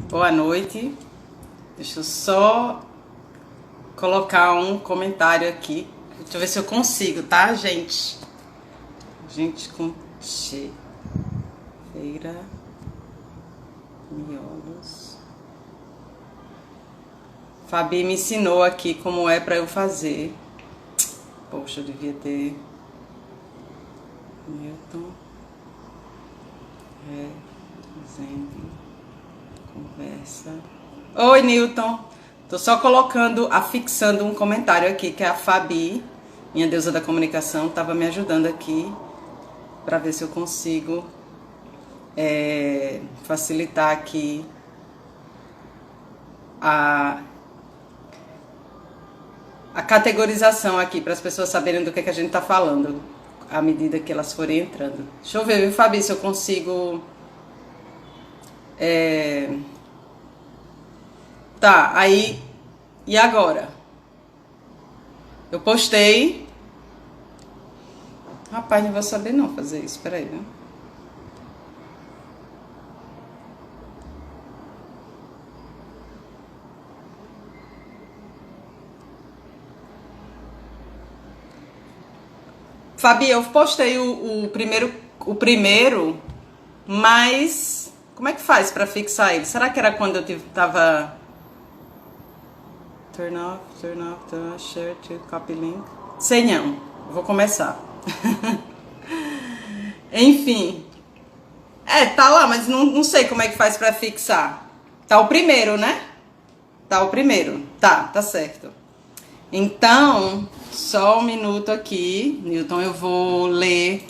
Boa noite. Deixa eu só colocar um comentário aqui. Deixa eu ver se eu consigo, tá, gente? Gente com Che. Feira. Miolos. Fabi me ensinou aqui como é pra eu fazer. Poxa, eu devia ter... Newton. Exemplo. Conversa. Oi, Newton. Tô só colocando, afixando um comentário aqui, que é a Fabi, minha deusa da comunicação, tava me ajudando aqui para ver se eu consigo facilitar aqui a categorização aqui, para as pessoas saberem do que a gente tá falando, à medida que elas forem entrando. Deixa eu ver, viu, Fabi, se eu consigo... Tá, aí... E agora? Eu postei... Rapaz, não vou saber não fazer isso, peraí, viu? Fabi, eu postei o primeiro, mas como é que faz pra fixar ele? Será que era quando eu tava... Turn off, share to copy link. Sei não, vou começar. Enfim. Tá lá, mas não sei como é que faz pra fixar. Tá o primeiro, né? Tá o primeiro. Tá certo. Então, só um minuto aqui, Newton, eu vou ler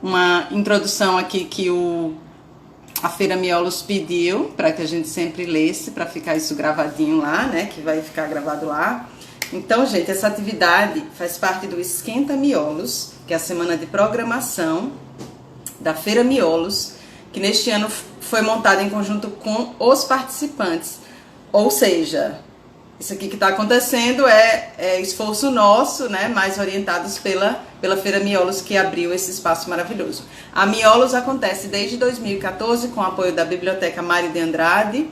uma introdução aqui que a Feira Miolos pediu para que a gente sempre lesse, para ficar isso gravadinho lá, né, que vai ficar gravado lá. Então, gente, essa atividade faz parte do Esquenta Miolos, que é a semana de programação da Feira Miolos, que neste ano foi montada em conjunto com os participantes. Ou seja, isso aqui que está acontecendo é esforço nosso, né, mais orientados pela Feira Miolos, que abriu esse espaço maravilhoso. A Miolos acontece desde 2014 com o apoio da Biblioteca Mário de Andrade.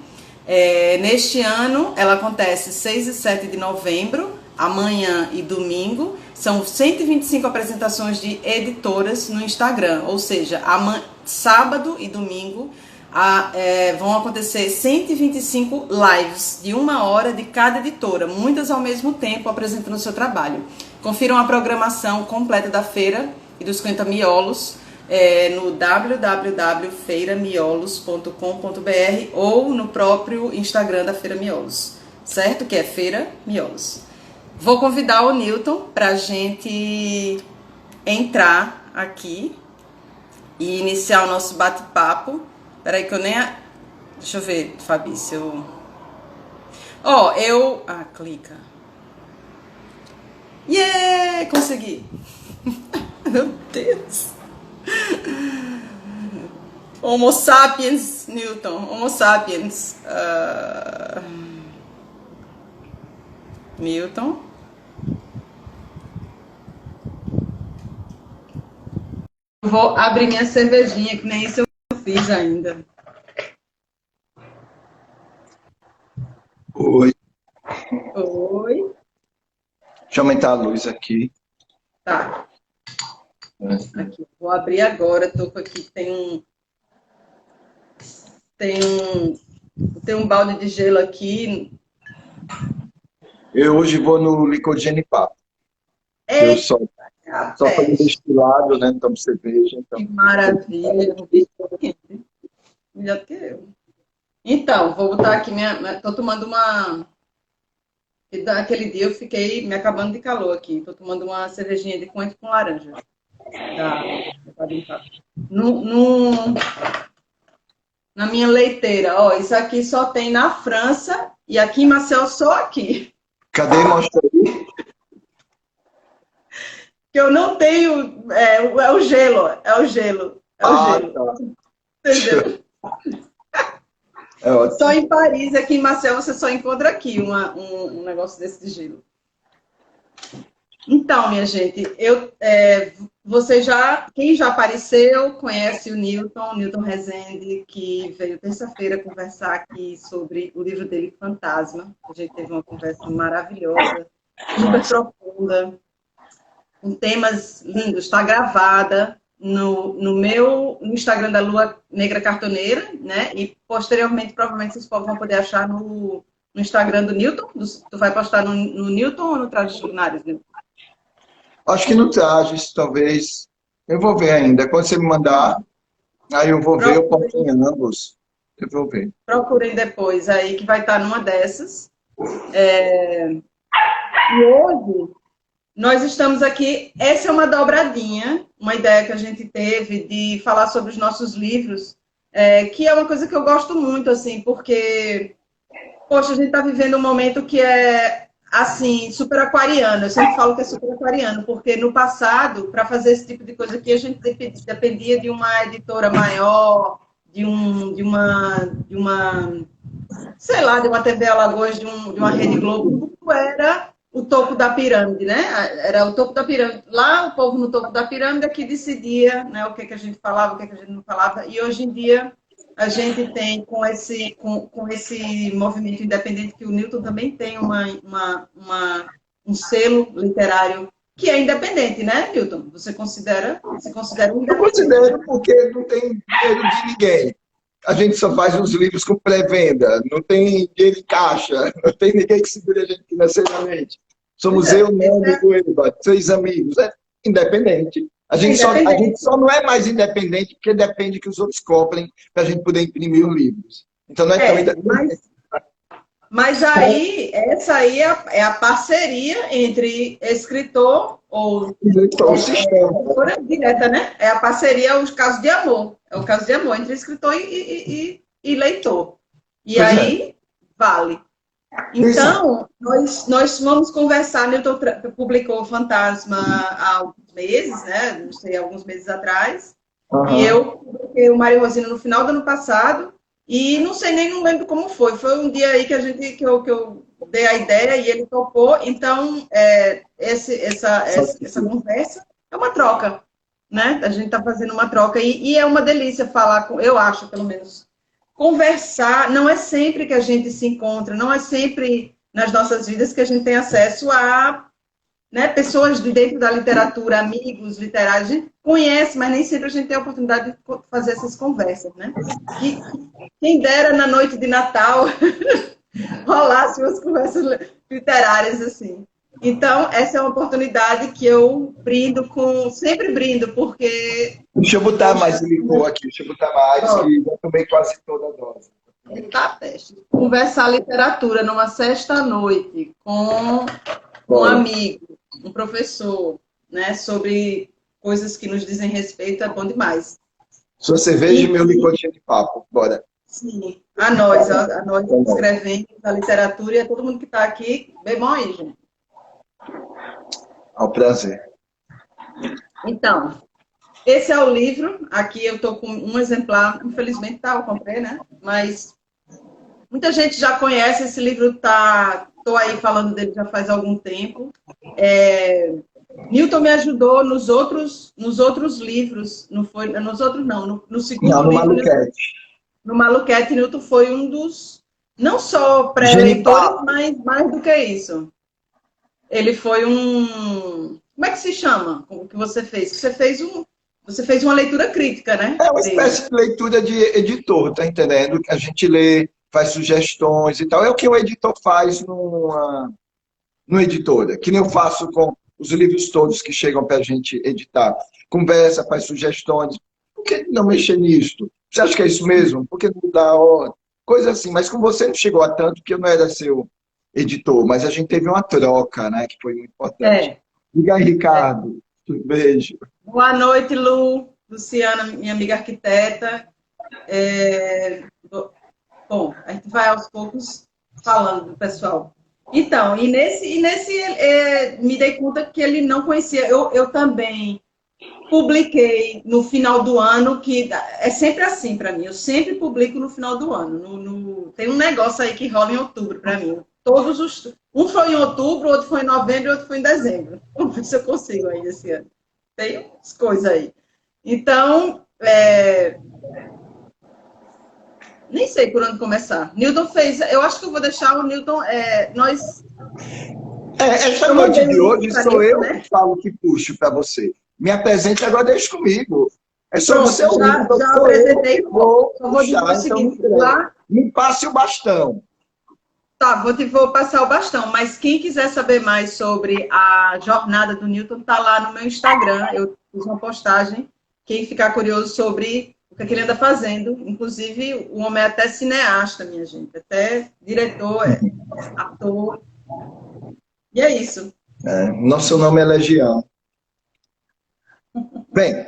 Neste ano, ela acontece 6 e 7 de novembro, amanhã e domingo. São 125 apresentações de editoras no Instagram, ou seja, sábado e domingo vão acontecer 125 lives de 1 hora de cada editora, muitas ao mesmo tempo apresentando o seu trabalho. Confiram a programação completa da feira e dos 50 Miolos no www.feiramiolos.com.br ou no próprio Instagram da Feira Miolos, certo? Que é Feira Miolos. Vou convidar o Newton para a gente entrar aqui e iniciar o nosso bate-papo. Peraí que eu nem... Deixa eu ver, Fabi, se eu... clica. Yeah! Consegui! Meu Deus! Homo sapiens, Newton. Homo sapiens. Newton. Vou abrir minha cervejinha, que nem isso eu fiz ainda. Oi. Oi. Deixa eu aumentar a luz aqui. Tá. Aqui, vou abrir agora. Tô aqui, tem um balde de gelo aqui. Eu hoje vou no licor de genipapo. Eu só tomo destilado, né? Não tomo cerveja. Então... Que maravilha. Melhor que eu. Então, vou botar aqui tô tomando uma... Aquele dia eu fiquei me acabando de calor aqui. Tô tomando uma cervejinha de coentro com laranja. Na minha leiteira. Ó, isso aqui só tem na França e aqui em Maceió só aqui. Cadê? Mostra aí. Que eu não tenho... É o gelo. É o gelo. Tá. Entendeu? Só em Paris, aqui em Maceió, você só encontra aqui um negócio desse de gelo. Então, minha gente, eu quem já apareceu, conhece o Newton Rezende, que veio terça-feira conversar aqui sobre o livro dele, Fantasma. A gente teve uma conversa maravilhosa, super profunda, com temas lindos. Está gravada no Instagram da Lua Negra Cartoneira, né? E posteriormente, provavelmente, vocês vão poder achar no Instagram do Newton. Tu vai postar no Newton ou no Trajes Lunares, Newton? Acho que no Trajes, talvez. Eu vou ver ainda. Quando você me mandar, aí eu vou ver, eu posto em ambos. Eu vou ver. Procurem depois aí, que vai estar numa dessas. E hoje, nós estamos aqui, essa é uma dobradinha, uma ideia que a gente teve de falar sobre os nossos livros, que é uma coisa que eu gosto muito, assim, porque, poxa, a gente está vivendo um momento que é, assim, super aquariano. Eu sempre falo que é super aquariano, porque no passado, para fazer esse tipo de coisa aqui, a gente dependia de uma editora maior, de uma sei lá, de uma TV Alagoas, de uma Rede Globo, tudo era o topo da pirâmide, né? Era o topo da pirâmide. Lá, o povo no topo da pirâmide é que decidia, né, o que a gente falava, o que a gente não falava. E hoje em dia, a gente tem, com esse movimento independente, que o Newton também tem um selo literário que é independente, né, Newton? Você se considera independente? Eu considero, porque não tem dinheiro de ninguém. A gente só faz uns livros com pré-venda, não tem dinheiro em caixa, não tem ninguém que segure a gente financeiramente. Somos eu, Nando e o Eva, 3 amigos. É independente. A gente só não é mais independente porque depende que os outros cobrem para a gente poder imprimir os livros. Então não é tão independente. Mas aí, essa aí é a parceria entre escritor ou escritora direta, né? É a parceria, os casos de amor. É o caso de amor entre escritor e leitor. E aí, vale. Então, nós vamos conversar. Newton publicou o Fantasma há alguns meses, né? Não sei, alguns meses atrás. E eu publiquei o Maria Rosina no final do ano passado. E não lembro como foi. Foi um dia aí que eu dei a ideia e ele topou. Então, essa conversa é uma troca, né? A gente está fazendo uma troca e é uma delícia falar com, eu acho, pelo menos, conversar. Não é sempre que a gente se encontra, não é sempre nas nossas vidas que a gente tem acesso a, né, pessoas de dentro da literatura, amigos literários. A gente conhece, mas nem sempre a gente tem a oportunidade de fazer essas conversas, né? E quem dera na noite de Natal rolasse umas conversas literárias assim. Então, essa é uma oportunidade que eu sempre brindo, porque... Deixa eu botar mais licor aqui, deixa eu botar mais, que já tomei quase toda a dose. Tá, teste. Conversar literatura numa sexta-noite com um amigo, um professor, né, sobre coisas que nos dizem respeito, é bom demais. Sua cerveja e meu licorzinho de papo, bora. Sim, a nós escrevendo da literatura e a todo mundo que está aqui, bem bom aí, gente. Ao prazer. Então, esse é o livro, aqui eu estou com um exemplar, infelizmente eu comprei, né, mas muita gente já conhece esse livro, estou aí falando dele já faz algum tempo. Newton me ajudou nos outros livros, no segundo livro. Maluquete. No Maluquete, Newton foi um dos, não só pré-leitores, mas mais do que isso. Ele foi como é que se chama? O que você fez? Você fez uma leitura crítica, né? É uma espécie de leitura de editor, tá entendendo? Que a gente lê, faz sugestões e tal. É o que o editor faz no editora, que nem eu faço com os livros todos que chegam para a gente editar. Conversa, faz sugestões. Por que não mexer nisso? Você acha que é isso mesmo? Por que não dá hora? Coisa assim. Mas com você não chegou a tanto, porque eu não era seu editor. Mas a gente teve uma troca, né? Que foi muito importante. Diga aí, Ricardo. Um beijo. Boa noite, Lu. Luciana, minha amiga arquiteta. Bom, a gente vai aos poucos falando do pessoal. Então, e nesse me dei conta que ele não conhecia. Eu também publiquei no final do ano, que é sempre assim para mim. Eu sempre publico no final do ano. Tem um negócio aí que rola em outubro para mim. Um foi em outubro, outro foi em novembro e outro foi em dezembro. Vamos ver se eu consigo aí esse ano. Tem umas coisas aí. Então, nem sei por onde começar. Newton fez. Eu acho que eu vou deixar o Newton. Essa Eu noite mandei um de link hoje para sou Newton, eu que né? falo que puxo para você. Me apresente agora, deixa comigo. É só você Pronto, ouvir, então já sou eu apresentei. que vou Só vou dizer o puxar. Então me seguinte: entregue. lá. Me passe o bastão. Tá, vou passar o bastão, mas quem quiser saber mais sobre a jornada do Newton, tá lá no meu Instagram. Eu fiz uma postagem. Quem ficar curioso sobre o que ele anda fazendo, inclusive o homem é até cineasta, minha gente, até diretor, ator. E é isso. Nosso nome é Legião. Bem,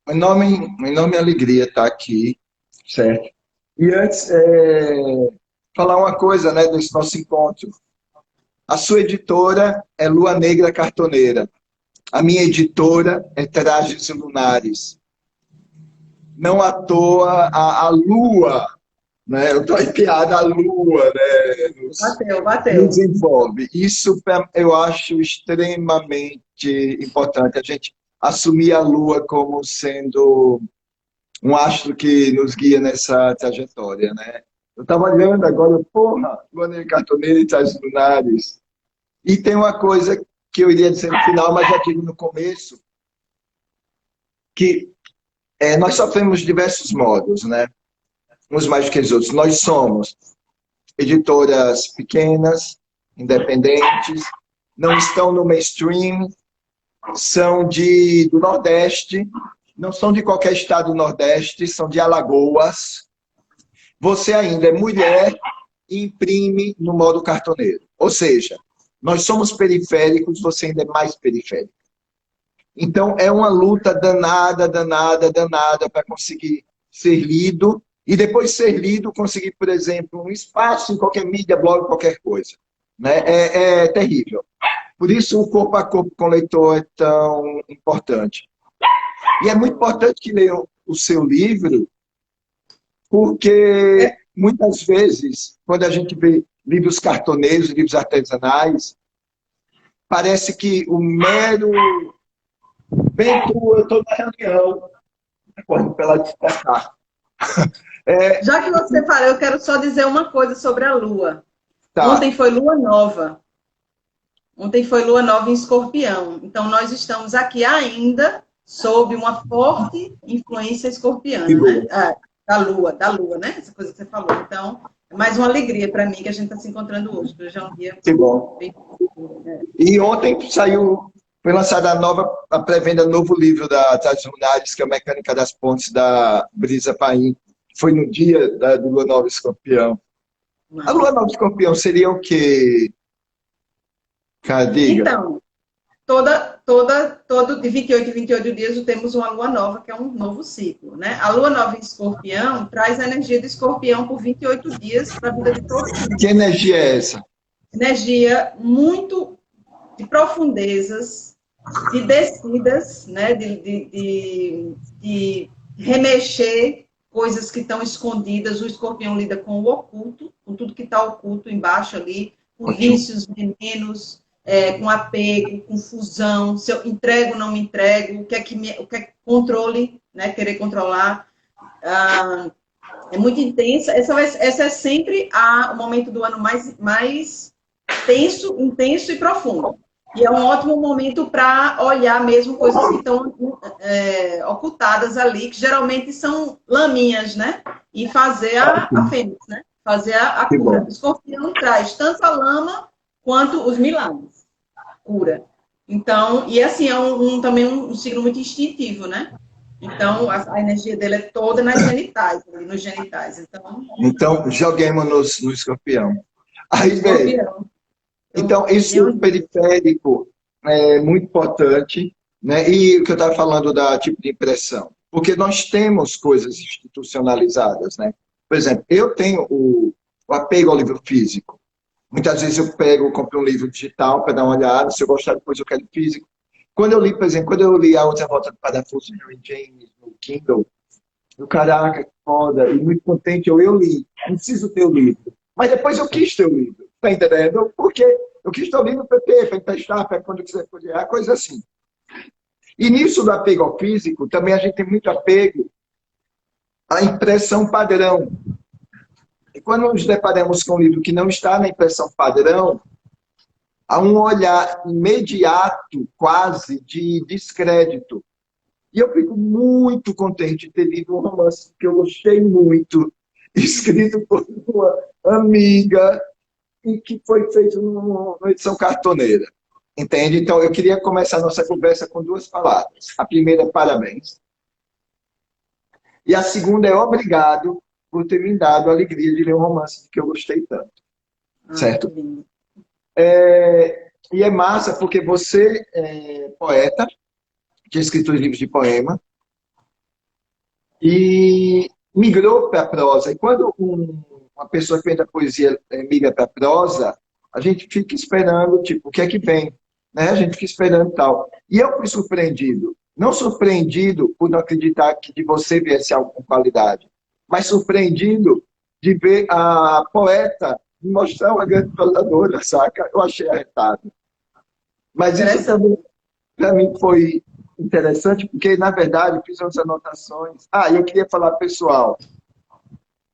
uma enorme alegria estar aqui, certo? E antes, falar uma coisa, né, desse nosso encontro. A sua editora é Lua Negra Cartoneira. A minha editora é Trajes Lunares. Não à toa a Lua, né? Eu estou piada, a Lua, né? Bateu, Nos bateu. envolve. Isso eu acho extremamente importante, a gente assumir a Lua como sendo um astro que nos guia nessa trajetória, né? Eu estava olhando agora, porra, Lua Negra Cartoneira e Trajes Lunares. E tem uma coisa que eu iria dizer no final, mas já tive no começo, que nós sofremos diversos modos, né? Uns mais que os outros. Nós somos editoras pequenas, independentes, não estão no mainstream, são do Nordeste, não são de qualquer estado do Nordeste, são de Alagoas. Você ainda é mulher e imprime no modo cartoneiro. Ou seja, nós somos periféricos, você ainda é mais periférico. Então, é uma luta danada, danada, danada para conseguir ser lido e depois de ser lido, conseguir, por exemplo, um espaço em qualquer mídia, blog, qualquer coisa. Né? É terrível. Por isso, o corpo a corpo com o leitor é tão importante. E é muito importante que leiam o seu livro, porque muitas vezes, quando a gente vê livros cartoneiros, livros artesanais, parece que o mero Bento, eu estou na reunião, correndo pela despertar. Já que você fala, eu quero só dizer uma coisa sobre a Lua. Tá. Ontem foi Lua Nova. Ontem foi Lua Nova em Escorpião. Então, nós estamos aqui ainda sob uma forte influência Que escorpiana, né? bom. Da Lua, né? Essa coisa que você falou. Então, é mais uma alegria para mim que a gente está se encontrando hoje, que hoje é um dia Que bom. bem. E ontem foi lançada a pré-venda do novo livro da Tati Lunares, que é a Mecânica das Pontes, da Brisa Paim. Foi no dia do Lua Nova Escorpião. A Lua Nova Escorpião seria o quê? Cara, diga. Então, todo de 28 em 28 dias temos uma lua nova, que é um novo ciclo, né? A lua nova em Escorpião traz a energia do Escorpião por 28 dias para a vida de todo Que mundo. energia é essa? Energia muito de profundezas, de descidas, né? De remexer coisas que estão escondidas. O Escorpião lida com o oculto, com tudo que está oculto embaixo ali, com Ótimo. vícios, venenos, com apego, com fusão, se eu entrego ou não me entrego, o que é controle, né? Querer controlar. É muito intensa. Essa é sempre o momento do ano mais tenso, intenso e profundo. E é um ótimo momento para olhar mesmo coisas que estão ocultadas ali, que geralmente são laminhas, né? E fazer a fênix, né? Fazer a cura. O escorpião traz tanto a lama quanto os milagres. Cura. Então, e assim, também um signo muito instintivo, né? Então, a energia dele é toda nos genitais. Então, joguemos no escorpião. Aí, bem, Escorpião. então, isso periférico é muito importante, né? E o que eu estava falando da tipo de impressão. Porque nós temos coisas institucionalizadas, né? Por exemplo, eu tenho o apego ao livro físico. Muitas vezes eu compro um livro digital para dar uma olhada, se eu gostar depois eu quero físico. Quando eu li, por exemplo, quando eu li A Outra Volta do Parafuso, Mary James, no Kindle, eu, caraca, que foda, e muito contente, eu li, não preciso ter o livro. Mas depois eu quis ter o livro, tá entendendo? Porque Eu quis estar livro para ter, para emprestar, para quando quiser poder, coisa assim. E nisso do apego ao físico, também a gente tem muito apego à impressão padrão. E quando nos deparamos com um livro que não está na impressão padrão, há um olhar imediato, quase, de descrédito. E eu fico muito contente de ter lido um romance que eu gostei muito, escrito por uma amiga, e que foi feito numa edição cartoneira. Entende? Então, eu queria começar a nossa conversa com duas palavras. A primeira, parabéns. E a segunda é obrigado por ter me dado a alegria de ler um romance que eu gostei tanto. Certo? E é massa porque você é poeta, tinha escrito livros de poema, e migrou para a prosa. E quando uma pessoa que vem da poesia migra para a prosa, a gente fica esperando, tipo, o que é que vem? Né? A gente fica esperando e tal. E eu fui surpreendido. Não surpreendido por não acreditar que de você viesse algo com qualidade, mas surpreendido de ver a poeta me mostrar uma grande prosadora, saca? Eu achei arretado. Mas isso também, para mim, foi interessante, porque, na verdade, eu fiz umas anotações. E eu queria falar, pessoal,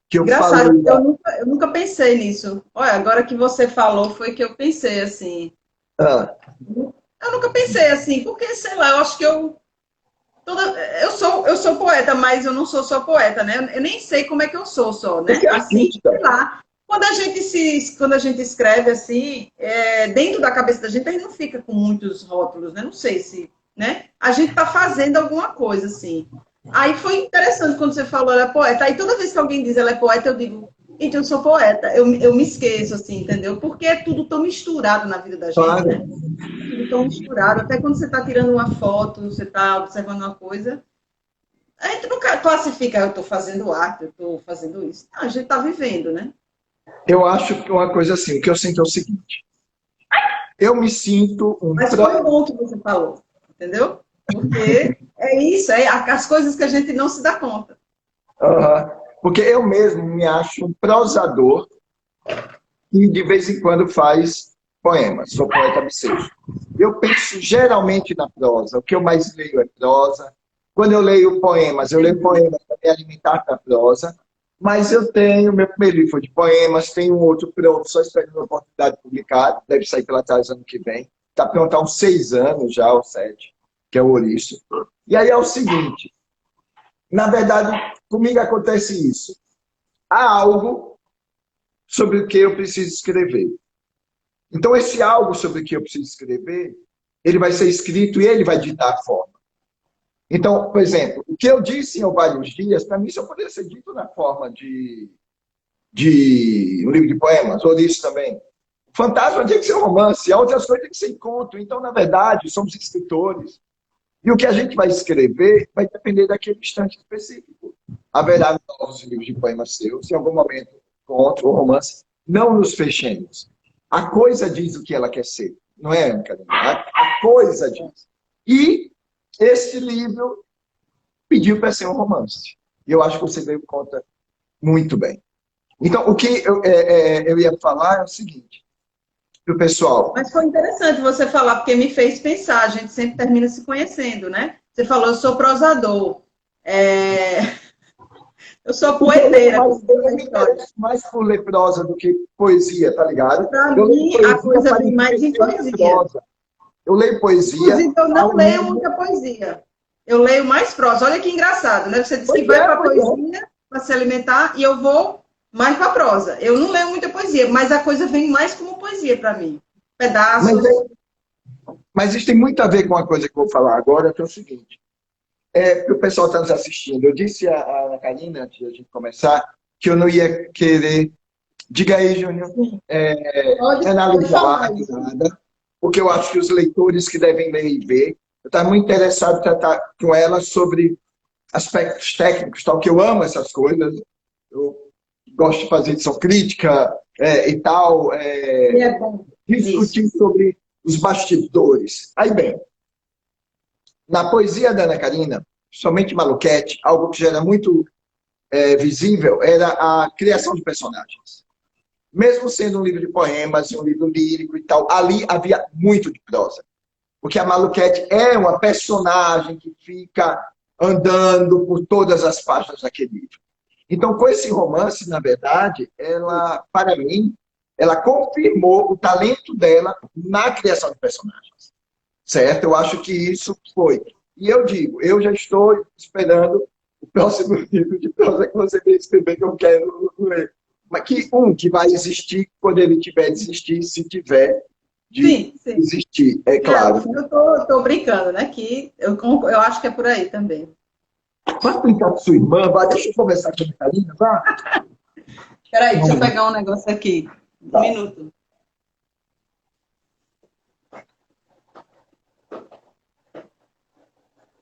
que eu Engraçado, falei... eu nunca pensei nisso. Olha, agora que você falou, foi que eu pensei assim. Eu nunca pensei assim, porque, sei lá, eu acho que eu sou poeta, mas eu não sou só poeta, né? Eu nem sei como é que eu sou só, né? Você é Assim, artista. sei lá. Quando a gente escreve assim, dentro da cabeça da gente, a gente não fica com muitos rótulos, né? Não sei se, né? A gente tá fazendo alguma coisa, assim. Aí foi interessante quando você falou ela é poeta. Aí toda vez que alguém diz ela é poeta, eu digo, então eu sou poeta. Eu me esqueço, assim, entendeu? Porque é tudo tão misturado na vida da gente, Claro. né? Tudo tão misturado. Até quando você está tirando uma foto, você está observando uma coisa, a gente não classifica, eu estou fazendo arte, eu estou fazendo isso. Não, a gente está vivendo, né? Eu acho que uma coisa assim, o que eu sinto é o seguinte. Eu me sinto um... Mas foi bom que você falou, entendeu? Porque é isso, as coisas que a gente não se dá conta. Porque eu mesmo me acho um prosador que de vez em quando faz poemas. Sou poeta bissexto. Eu penso geralmente na prosa. O que eu mais leio é prosa. Quando eu leio poemas para me alimentar da prosa. Mas eu tenho, meu primeiro livro de poemas, tem um outro pronto, só esperando a oportunidade de publicar, deve sair pela trás ano que vem. Está pronto há uns 6 anos já, ou 7, que é o Ouriço. E aí é o seguinte, na verdade, comigo acontece isso. Há algo sobre o que eu preciso escrever. Então, esse algo sobre o que eu preciso escrever, ele vai ser escrito e ele vai ditar a forma. Então, por exemplo, o que eu disse em vários dias, para mim, só poderia ser dito na forma de um livro de poemas, ou disso também. O fantasma tem que ser um romance, outras coisas tem que ser encontro. Então, na verdade, somos escritores. E o que a gente vai escrever vai depender daquele instante específico. Haverá novos livros de poemas seus, em algum momento, encontro ou romance. Não nos fechemos. A coisa diz o que ela quer ser. Não é, Karina? A coisa diz. E este livro pediu para ser um romance. E eu acho que você deu conta muito bem. Então, o que eu ia falar é o seguinte, para o pessoal. Mas foi interessante você falar, porque me fez pensar, a gente sempre termina se conhecendo, né? Você falou, eu sou prosador. Eu sou poeteira. Eu me interesso mais por ler prosa do que poesia, tá ligado? Para mim, a coisa vem mais em poesia. Eu leio poesia. Inclusive, eu não leio muita poesia. Eu leio mais prosa. Olha que engraçado, né? Você disse que vai para a poesia para se alimentar e eu vou mais para a prosa. Eu não leio muita poesia, mas a coisa vem mais como poesia para mim. Pedaços. Mas isso tem muito a ver com a coisa que eu vou falar agora, que é o seguinte. Porque o pessoal está nos assistindo. Eu disse à Ana Karina, antes de a gente começar, que eu não ia querer... Diga aí, Júnior. Analisar nada, porque eu acho que os leitores que devem ler e ver, eu estava muito interessado em tratar com ela sobre aspectos técnicos, tal, que eu amo essas coisas. Eu gosto de fazer edição crítica e tal. É bom. Discutir sobre os bastidores. Aí bem, na poesia da Ana Karina, somente Maluquete, algo que já era muito visível, era a criação de personagens. Mesmo sendo um livro de poemas, um livro lírico e tal, ali havia muito de prosa. Porque a Maluquete é uma personagem que fica andando por todas as páginas daquele livro. Então, com esse romance, na verdade, ela, para mim, ela confirmou o talento dela na criação de personagens. Certo? Eu acho que isso foi. E eu digo, eu já estou esperando o próximo livro de prosa que você vai escrever, que eu quero ler. Mas que vai existir quando ele tiver de existir, se tiver de Sim, sim. existir, é claro. Eu tô brincando, né? Que eu acho que é por aí também. Vai brincar com sua irmã, vai, deixa eu conversar com a Karina, vá. Peraí, deixa eu pegar um negócio aqui. Um minuto.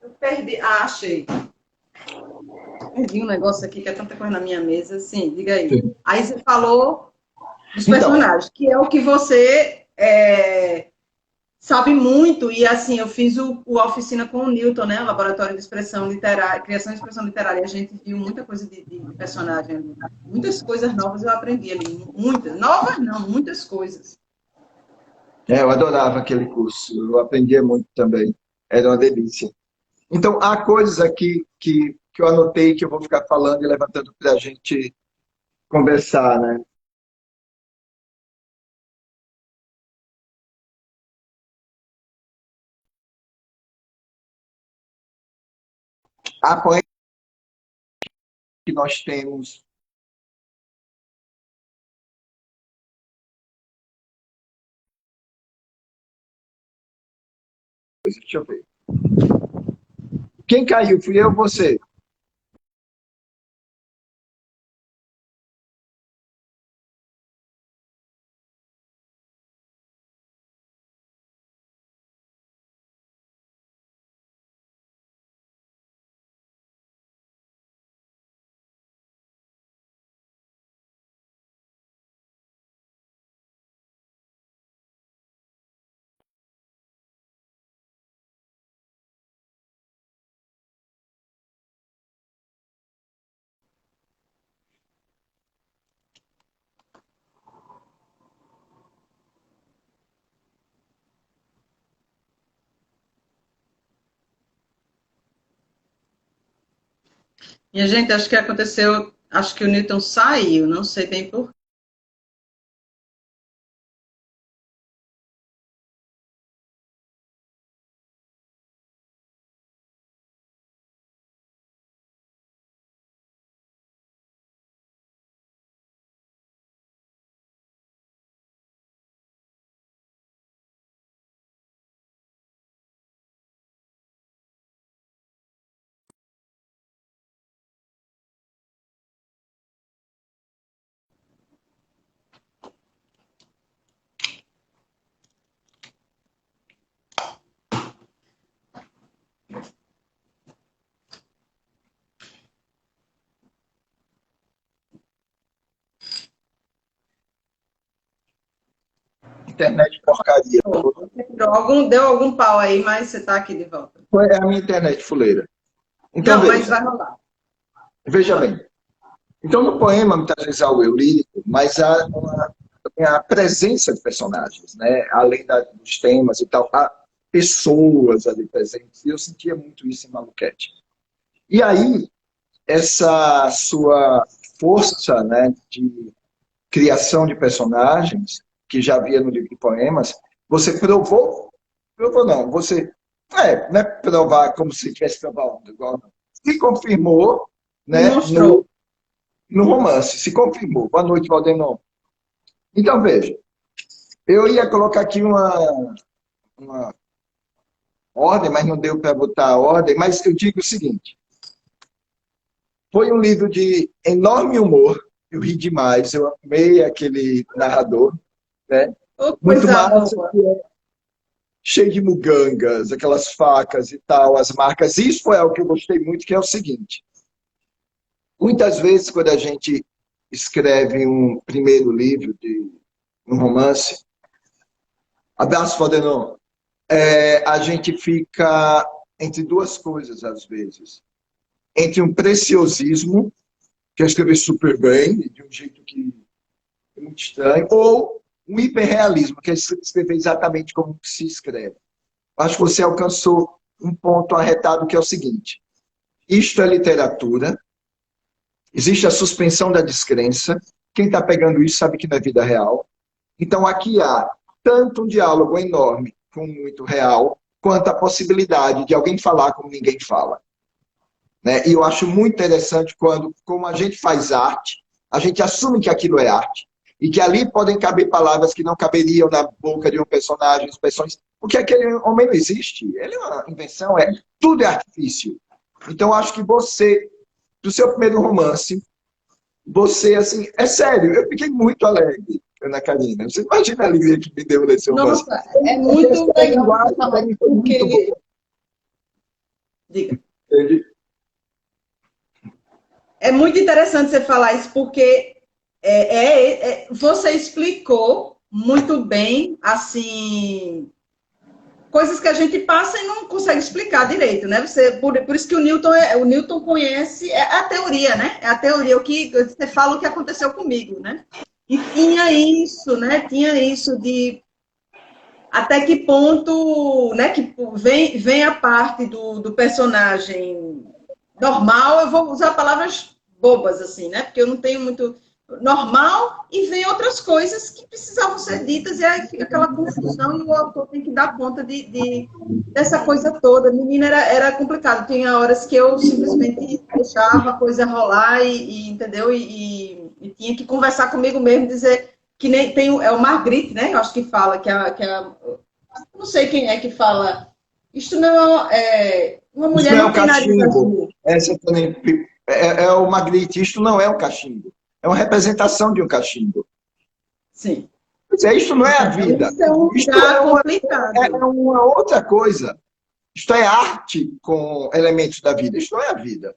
Eu perdi. Ah, achei. Perdi um negócio aqui, que é tanta coisa na minha mesa. Sim, diga aí. Sim. Aí você falou dos Então, personagens, que é o que você sabe muito. E assim, eu fiz a oficina com o Newton, né? O Laboratório de Expressão Literária, Criação e Expressão Literária. E a gente viu muita coisa de personagem ali. Muitas coisas novas eu aprendi ali. Muitas. Novas não, muitas coisas. eu adorava aquele curso, eu aprendia muito também, era uma delícia. Então, há coisas aqui que eu anotei que eu vou ficar falando e levantando para a gente conversar, né? Há poemas que nós temos. Deixa eu ver. Quem caiu? Fui eu ou você? E a gente, acho que aconteceu, acho que o Newton saiu, não sei bem por Internet porcaria. deu algum pau aí, mas você está aqui de volta. Foi a minha internet fuleira. Então, Não, mas veja. vai rolar. Veja bem. Então, no poema, muitas vezes há o eu lírico, mas há a presença de personagens, né? Além dos temas e tal, há pessoas ali presentes. E eu sentia muito isso em Maluquete. E aí, essa sua força, né, de criação de personagens, que já havia no livro de poemas, você provou não, você, não é provar como se tivesse provado, igual, se confirmou, né, Mostrou. no romance, se confirmou. Boa noite, Valdenon. Então, veja, eu ia colocar aqui uma ordem, mas não deu para botar a ordem, mas eu digo o seguinte, foi um livro de enorme humor, eu ri demais, eu amei aquele narrador, né? Oh, Muito coisa massa, boa. cheio de mugangas, aquelas facas e tal, as marcas. Isso foi algo que eu gostei muito, que é o seguinte, muitas vezes quando a gente escreve um primeiro livro de um romance, abraço, Valdenon, a gente fica entre duas coisas, às vezes. Entre um preciosismo, que eu escrevi super bem, de um jeito que é muito estranho, ou um hiperrealismo, que é escrever exatamente como se escreve. Acho que você alcançou um ponto arretado, que é o seguinte: isto é literatura, existe a suspensão da descrença, quem está pegando isso sabe que não é vida real. Então aqui há tanto um diálogo enorme com muito real, quanto a possibilidade de alguém falar como ninguém fala. Né? E eu acho muito interessante quando, como a gente faz arte, a gente assume que aquilo é arte, e que ali podem caber palavras que não caberiam na boca de um personagem, expressões, porque aquele homem não existe, ele é uma invenção, tudo é artifício. Então, eu acho que você, do seu primeiro romance, você, assim, é sério, eu fiquei muito alegre, Ana Karina. Você imagina a alegria que me deu nesse romance. Nossa, é muito legal você falar isso, porque... Diga. É muito interessante você falar isso, porque você explicou muito bem, assim, coisas que a gente passa e não consegue explicar direito, né? Por isso que o Newton conhece a teoria, né? É a teoria, o que você fala o que aconteceu comigo, né? E tinha isso, né? Tinha isso de até que ponto, né? Que vem a parte do personagem normal, eu vou usar palavras bobas, assim, né? Porque eu não tenho muito normal, e vem outras coisas que precisavam ser ditas, e aí fica aquela confusão, e o autor tem que dar conta dessa coisa toda. Menina, era complicado. Tinha horas que eu simplesmente deixava a coisa rolar, entendeu? E tinha que conversar comigo mesmo, dizer que nem tem o Marguerite, né? Eu acho que fala, não sei quem é que fala. Isto não uma mulher não não tem nariz azul. É o Magritte, isto não é um cachimbo. É uma representação de um cachimbo. Sim. Isto não é a vida. Isso é um lugar complicado. É uma outra coisa. Isto é arte com elementos da vida. Isto não é a vida.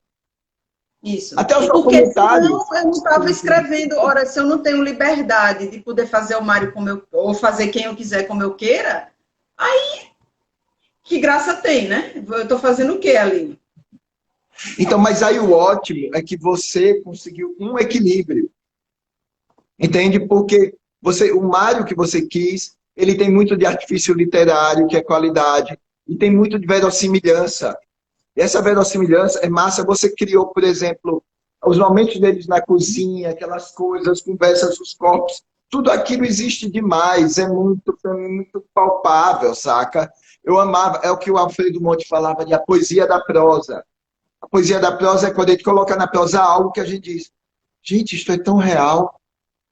Isso. Até os Porque documentários... senão eu não estava escrevendo. Ora, se eu não tenho liberdade de poder fazer o Mário ou fazer quem eu quiser como eu queira, aí que graça tem, né? Eu estou fazendo o quê ali? Então, mas aí o ótimo é que você conseguiu um equilíbrio. Entende? Porque o Mário que você quis, ele tem muito de artifício literário, que é qualidade, e tem muito de verossimilhança. E essa verossimilhança é massa. Você criou, por exemplo, os momentos deles na cozinha, aquelas coisas, conversas dos corpos, tudo aquilo existe demais, é muito palpável, saca? Eu amava, é o que o Alfredo Monte falava de a poesia da prosa. A poesia da prosa é quando a gente coloca na prosa algo que a gente diz, gente, isto é tão real.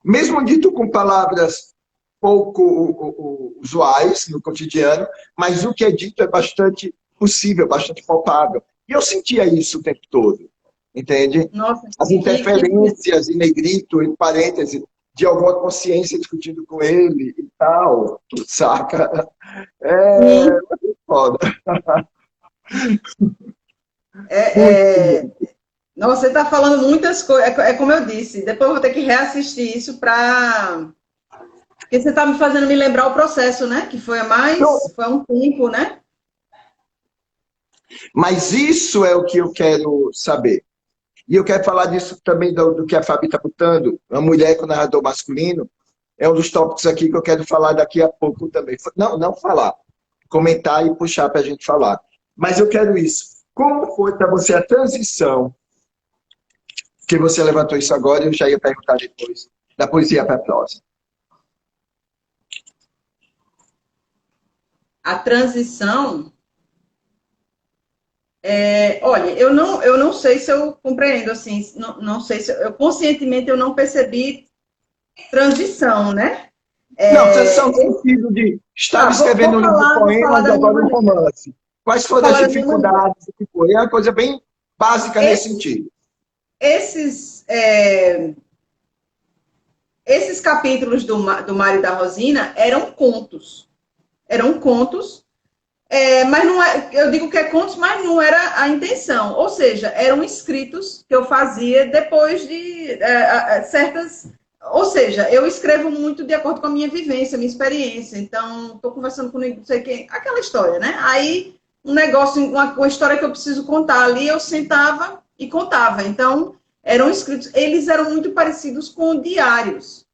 Mesmo dito com palavras pouco usuais no cotidiano, mas o que é dito é bastante possível, bastante palpável. E eu sentia isso o tempo todo, entende? Nossa, as interferências em negrito, em parêntese, de alguma consciência discutindo com ele e tal, saca? É muito foda. Não, você está falando muitas coisas, é como eu disse, depois eu vou ter que reassistir isso para... Porque você está me fazendo me lembrar o processo, né? Que foi foi um tempo, né? Mas isso é o que eu quero saber. E eu quero falar disso também do que a Fabi está botando, a mulher com narrador masculino, é um dos tópicos aqui que eu quero falar daqui a pouco também. Não falar, comentar e puxar para a gente falar. Mas eu quero isso. Como foi para você a transição, que você levantou isso agora, e eu já ia perguntar depois, da poesia para a prosa? A transição... olha, eu não sei se eu compreendo, assim, não sei se... conscientemente eu não percebi transição, né? Não, transição no sentido de estar escrevendo um livro de poemas e agora um romance. Quais foram as dificuldades? É uma coisa bem básica nesse sentido. Esses capítulos do Mário e da Rosina eram contos. Eram contos, mas não eu digo que é contos, mas não era a intenção. Ou seja, eram escritos que eu fazia depois de certas... Ou seja, eu escrevo muito de acordo com a minha vivência, minha experiência. Então, estou conversando com não sei quem, aquela história, né? Aí, um negócio, uma história que eu preciso contar ali, eu sentava e contava. Então, eram escritos, eles eram muito parecidos com diários.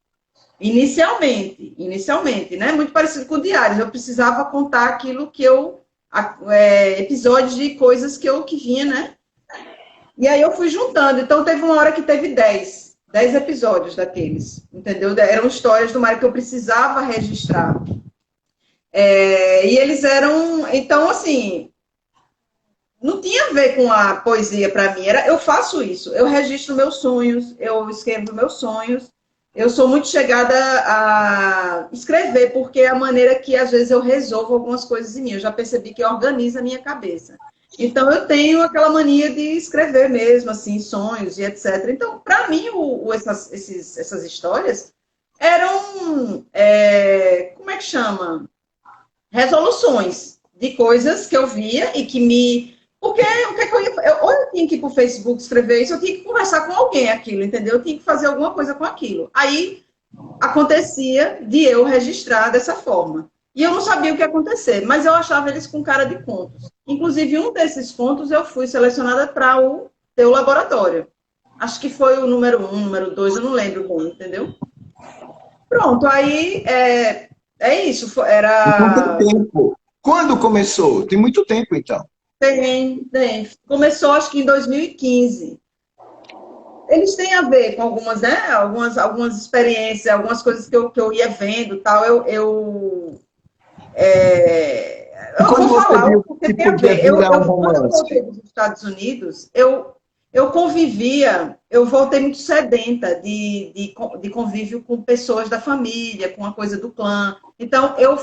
Inicialmente, né? Muito parecido com o diário. Eu precisava contar aquilo que episódios de coisas que vinha, né? E aí eu fui juntando. Então teve uma hora que teve 10 episódios daqueles, entendeu? Eram histórias do Mário que eu precisava registrar. E eles eram, então assim, não tinha a ver com a poesia para mim. Eu faço isso, eu registro meus sonhos, eu escrevo meus sonhos. Eu sou muito chegada a escrever, porque é a maneira que às vezes eu resolvo algumas coisas em mim. Eu já percebi que organiza a minha cabeça. Então eu tenho aquela mania de escrever mesmo, assim, sonhos e etc. Então, para mim, essas histórias eram, como é que chama? Resoluções de coisas que eu via e que me. Porque o que, é que eu ia. Ou eu tinha que ir para o Facebook escrever isso, eu tinha que conversar com alguém aquilo, entendeu? Eu tinha que fazer alguma coisa com aquilo. Aí acontecia de eu registrar dessa forma. E eu não sabia o que ia acontecer, mas eu achava eles com cara de contos. Inclusive, um desses contos eu fui selecionada para o teu laboratório. Acho que foi o número 1, número 2, eu não lembro bem, entendeu? Pronto, aí isso. Então tem tempo. Quando começou? Tem muito tempo, então. Tem. Começou, acho que em 2015. Eles têm a ver com algumas, né? Algumas experiências, algumas coisas que eu ia vendo, tal. Eu Quando vou você falar viu porque que tem a podia ver. virar um Quando eu romance? voltei dos Estados Unidos, eu convivia, eu voltei muito sedenta de convívio com pessoas da família, com a coisa do clã. Então, eu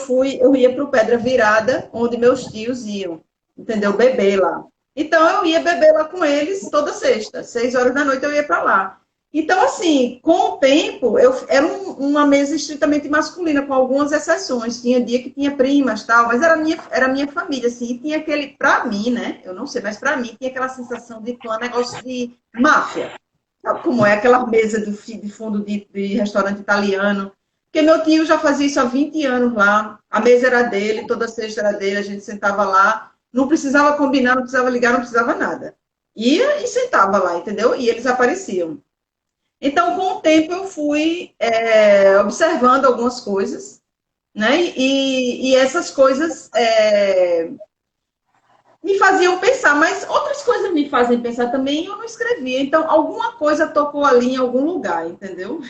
ia para o Pedra Virada, onde meus tios iam, entendeu? Beber lá. Então, eu ia beber lá com eles toda sexta, 6 horas da noite eu ia para lá. Então, assim, com o tempo, era uma mesa estritamente masculina, com algumas exceções. Tinha dia que tinha primas, tal, mas era minha família, assim. E tinha aquele, pra mim, né? Eu não sei, mas pra mim tinha aquela sensação de clã, negócio de máfia. Sabe como é aquela mesa de fundo de restaurante italiano? Porque meu tio já fazia isso há 20 anos lá. A mesa era dele, toda sexta era dele, a gente sentava lá. Não precisava combinar, não precisava ligar, não precisava nada. Ia e sentava lá, entendeu? E eles apareciam. Então, com o tempo, eu fui observando algumas coisas, né? E essas coisas me faziam pensar, mas outras coisas me fazem pensar também e eu não escrevia. Então, alguma coisa tocou ali em algum lugar, entendeu?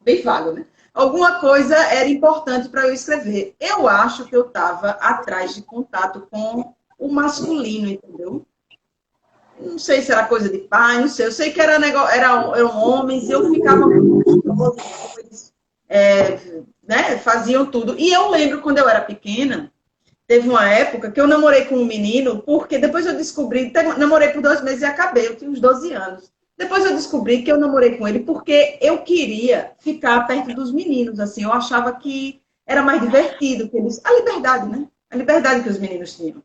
Bem vago, né? Alguma coisa era importante para eu escrever. Eu acho que eu estava atrás de contato com o masculino, entendeu? Não sei se era coisa de pai, não sei. Eu sei que eram homens e eu ficava muito curiosa, né, faziam tudo. E eu lembro quando eu era pequena, teve uma época que eu namorei com um menino, porque depois eu descobri, namorei por 2 meses e acabei, eu tinha uns 12 anos. Depois eu descobri que eu namorei com ele porque eu queria ficar perto dos meninos, assim, eu achava que era mais divertido, que eles, a liberdade, né? A liberdade que os meninos tinham.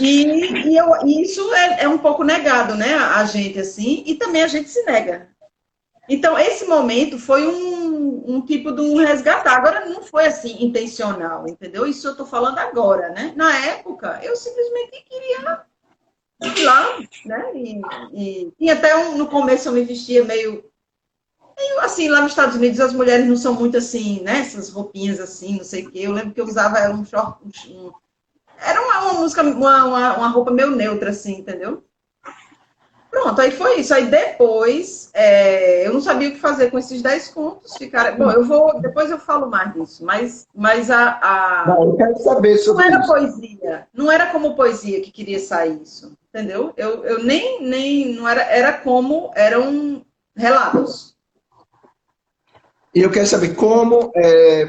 E isso é um pouco negado, né, a gente, assim, e também a gente se nega. Então, esse momento foi um tipo de um resgatar. Agora, não foi assim intencional, entendeu? Isso eu estou falando agora, né? Na época, eu simplesmente queria ir lá, né? E até no começo eu me vestia meio assim, lá nos Estados Unidos as mulheres não são muito assim, né? Essas roupinhas assim, não sei o quê. Eu lembro que eu usava um short, era uma música, uma roupa meio neutra, assim, entendeu? Pronto, aí foi isso. Aí depois, eu não sabia o que fazer com esses 10 contos. Bom, depois eu falo mais disso, mas Não, eu quero saber não sobre era isso. poesia, não era como poesia que queria sair isso, entendeu? Eu nem, não era como, eram relatos. E eu quero saber como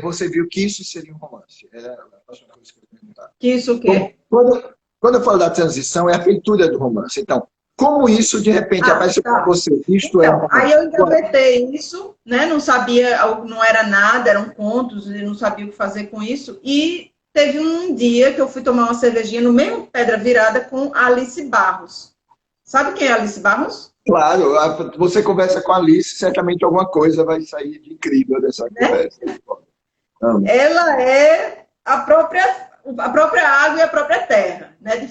você viu que isso seria um romance. É a próxima coisa que eu vou perguntar. Que isso o quê? Quando eu falo da transição, é a feitura do romance. Então, como isso, de repente, Ah, apareceu para tá. você? Isto é um Então, aí romance. eu engavetei isso, né? Não sabia, não era nada, eram contos, e não sabia o que fazer com isso. E teve um dia que eu fui tomar uma cervejinha no meio Pedra Virada com a Alice Barros. Sabe quem é a Alice Barros? Claro, você conversa com a Alice, certamente alguma coisa vai sair de incrível dessa Né? conversa. Amo. Ela é a própria água e a própria terra, né?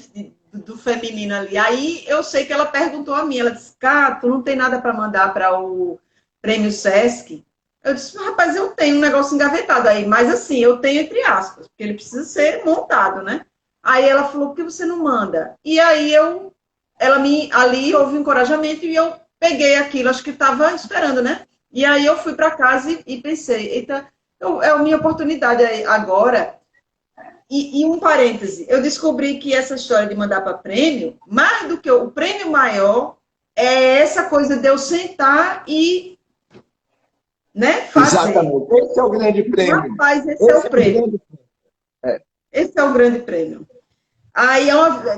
Do feminino ali. Aí eu sei que ela perguntou a mim, ela disse, cara, tu não tem nada para mandar para o Prêmio Sesc? Eu disse, rapaz, eu tenho um negócio engavetado aí, mas assim, eu tenho entre aspas, porque ele precisa ser montado, né? Aí ela falou, por que você não manda? E aí ali houve um encorajamento e eu peguei aquilo, acho que estava esperando, né? E aí eu fui para casa e pensei, eita, é a minha oportunidade agora. E um parêntese, eu descobri que essa história de mandar para prêmio, mais do que o prêmio maior, é essa coisa de eu sentar e, né, fazer. Exatamente. Esse é o grande prêmio. Rapaz, esse é o Esse é o prêmio. grande prêmio. É. Esse é o grande prêmio. Aí,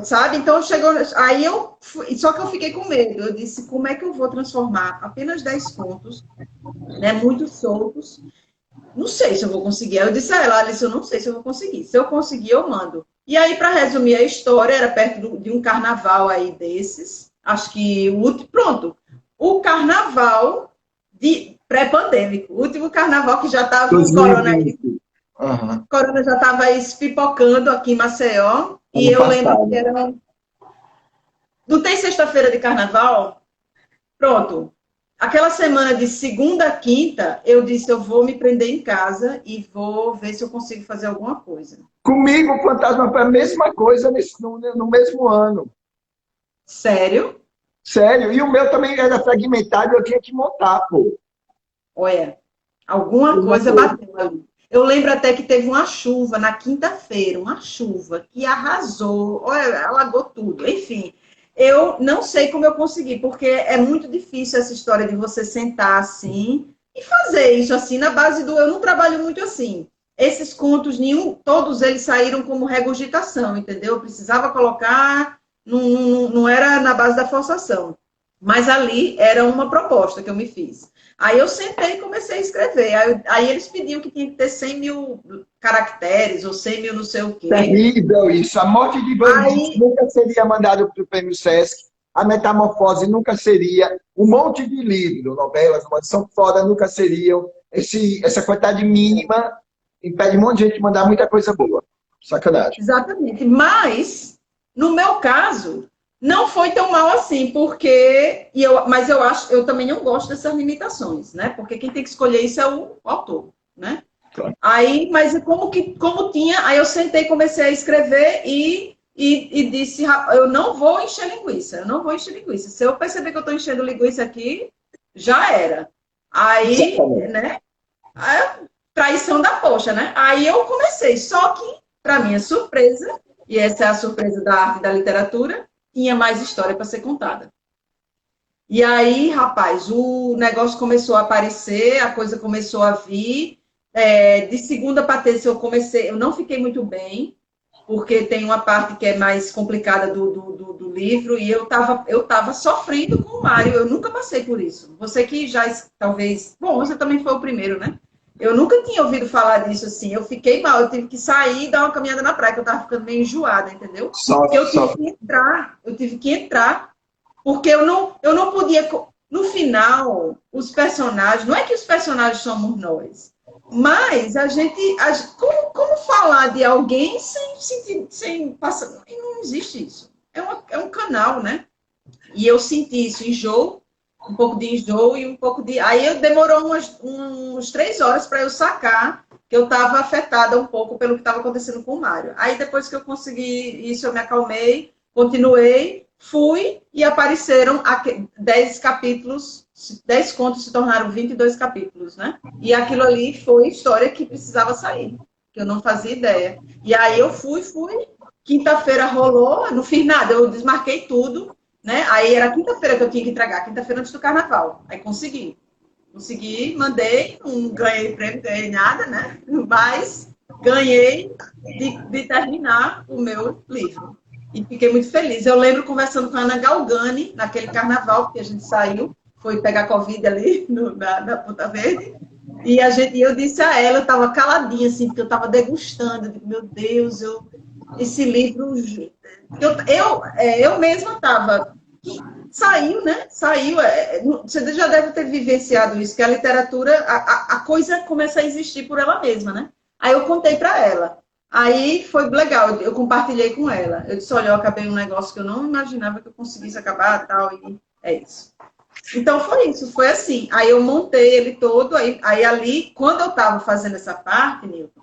sabe? Então chegou. Aí eu. Só que eu fiquei com medo. Eu disse: como é que eu vou transformar apenas 10 contos, né? Muito soltos. Não sei se eu vou conseguir. Aí eu disse a ela: Alice, eu não sei se eu vou conseguir. Se eu conseguir, eu mando. E aí, para resumir a história, era perto de um carnaval aí desses. Acho que o último. Pronto. O carnaval de pré-pandêmico. O último carnaval que já estava o corona aí. 2020. Uhum. Corona já estava aí se pipocando aqui em Maceió. E Ano eu lembro que passado. era. Não tem sexta-feira de carnaval? Pronto. Aquela semana de segunda a quinta, eu disse: eu vou me prender em casa e vou ver se eu consigo fazer alguma coisa. Comigo, o Fantasma foi a mesma coisa no mesmo ano. Sério? Sério. E o meu também era fragmentado, eu tinha que montar, pô. Olha, alguma Mesma coisa coisa. bateu ali. Eu lembro até que teve uma chuva na quinta-feira, uma chuva que arrasou, olha, alagou tudo. Enfim, eu não sei como eu consegui, porque é muito difícil essa história de você sentar assim e fazer isso assim na base do. Eu não trabalho muito assim. Esses contos, todos eles saíram como regurgitação, entendeu? Eu precisava colocar, não era na base da forçação. Mas ali era uma proposta que eu me fiz. Aí eu sentei e comecei a escrever. Aí eles pediam que tinha que ter 100 mil caracteres ou 100 mil não sei o quê. Terrível isso. A morte de Van Dink Aí, nunca seria mandado para o Prêmio Sesc. A Metamorfose nunca seria. Um monte de livros, novelas, são fora, nunca seriam. Essa quantidade mínima impede um monte de gente de mandar muita coisa boa. Sacanagem. exatamente. Mas, no meu caso, não foi tão mal assim, porque. Mas eu acho, eu também não gosto dessas limitações, né? Porque quem tem que escolher isso é o autor, né? Claro. Aí, mas como tinha, aí eu sentei, comecei a escrever e disse, eu não vou encher linguiça, eu não vou encher linguiça. Se eu perceber que eu estou enchendo linguiça aqui, já era. Aí, Exatamente. né? Traição da poxa, né? Aí eu comecei, só que, para minha surpresa, e essa é a surpresa da arte e da literatura, tinha mais história para ser contada. E aí, rapaz, o negócio começou a aparecer, a coisa começou a vir. De segunda para terça eu não fiquei muito bem, porque tem uma parte que é mais complicada do livro, e eu tava sofrendo com o Mário, eu nunca passei por isso. Você que já, talvez... Bom, você também foi o primeiro, né? Eu nunca tinha ouvido falar disso assim, eu fiquei mal, eu tive que sair e dar uma caminhada na praia, que eu tava ficando meio enjoada, entendeu? Porque Sofre, sofre. eu tive que entrar porque eu não podia. No final, os personagens. Não é que os personagens somos nós, mas como falar de alguém sem passar. Não existe isso. É um canal, né? E eu senti isso, enjoo, um pouco de enjoo e um pouco de. Aí demorou uns 3 horas para eu sacar que eu estava afetada um pouco pelo que estava acontecendo com o Mário. Aí depois que eu consegui isso, eu me acalmei, continuei, fui e apareceram 10 capítulos, 10 contos se tornaram 22 capítulos, né? E aquilo ali foi história que precisava sair, que eu não fazia ideia. E aí eu fui, quinta-feira rolou, não fiz nada, eu desmarquei tudo, né? Aí era quinta-feira que eu tinha que entregar, quinta-feira antes do carnaval. Aí consegui, mandei, não ganhei prêmio, ganhei nada, né? Mas ganhei de terminar o meu livro. E fiquei muito feliz. Eu lembro conversando com a Ana Galgani, naquele carnaval, porque a gente saiu, foi pegar Covid ali na Ponta Verde. E eu disse a ela, eu estava caladinha, assim, porque eu estava degustando. Eu digo, meu Deus, esse livro. Eu mesma estava. Saiu, né? Saiu. Você já deve ter vivenciado isso, que a literatura, a coisa começa a existir por ela mesma, né? Aí eu contei para ela. Aí foi legal, eu compartilhei com ela. Eu disse, olha, eu acabei um negócio que eu não imaginava que eu conseguisse acabar, tal, e é isso. Então foi isso, foi assim. Aí eu montei ele todo, aí ali, quando eu estava fazendo essa parte, Nilton,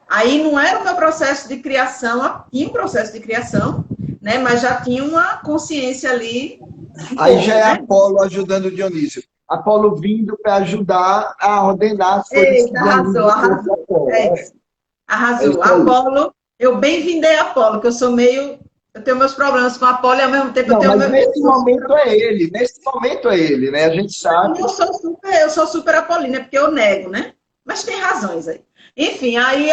aí não era o meu processo de criação, tinha um processo de criação, né? Mas já tinha uma consciência ali, um Aí já pouco, é né? Apolo ajudando o Dionísio. Apolo vindo para ajudar a ordenar as coisas que Eita, arrasou, Dionísio trouxe para arrasou. Apolo. É isso. É Arrasou. isso aí. Apolo, eu bem vindei Apolo, que eu sou meio. Eu tenho meus problemas com Apolo e ao mesmo tempo eu Não, tenho mas meu. Eu nesse sou super, momento é ele, nesse momento é ele, né? A gente sabe. eu sou super Apolina, porque eu nego, né? Mas tem razões aí. Enfim, aí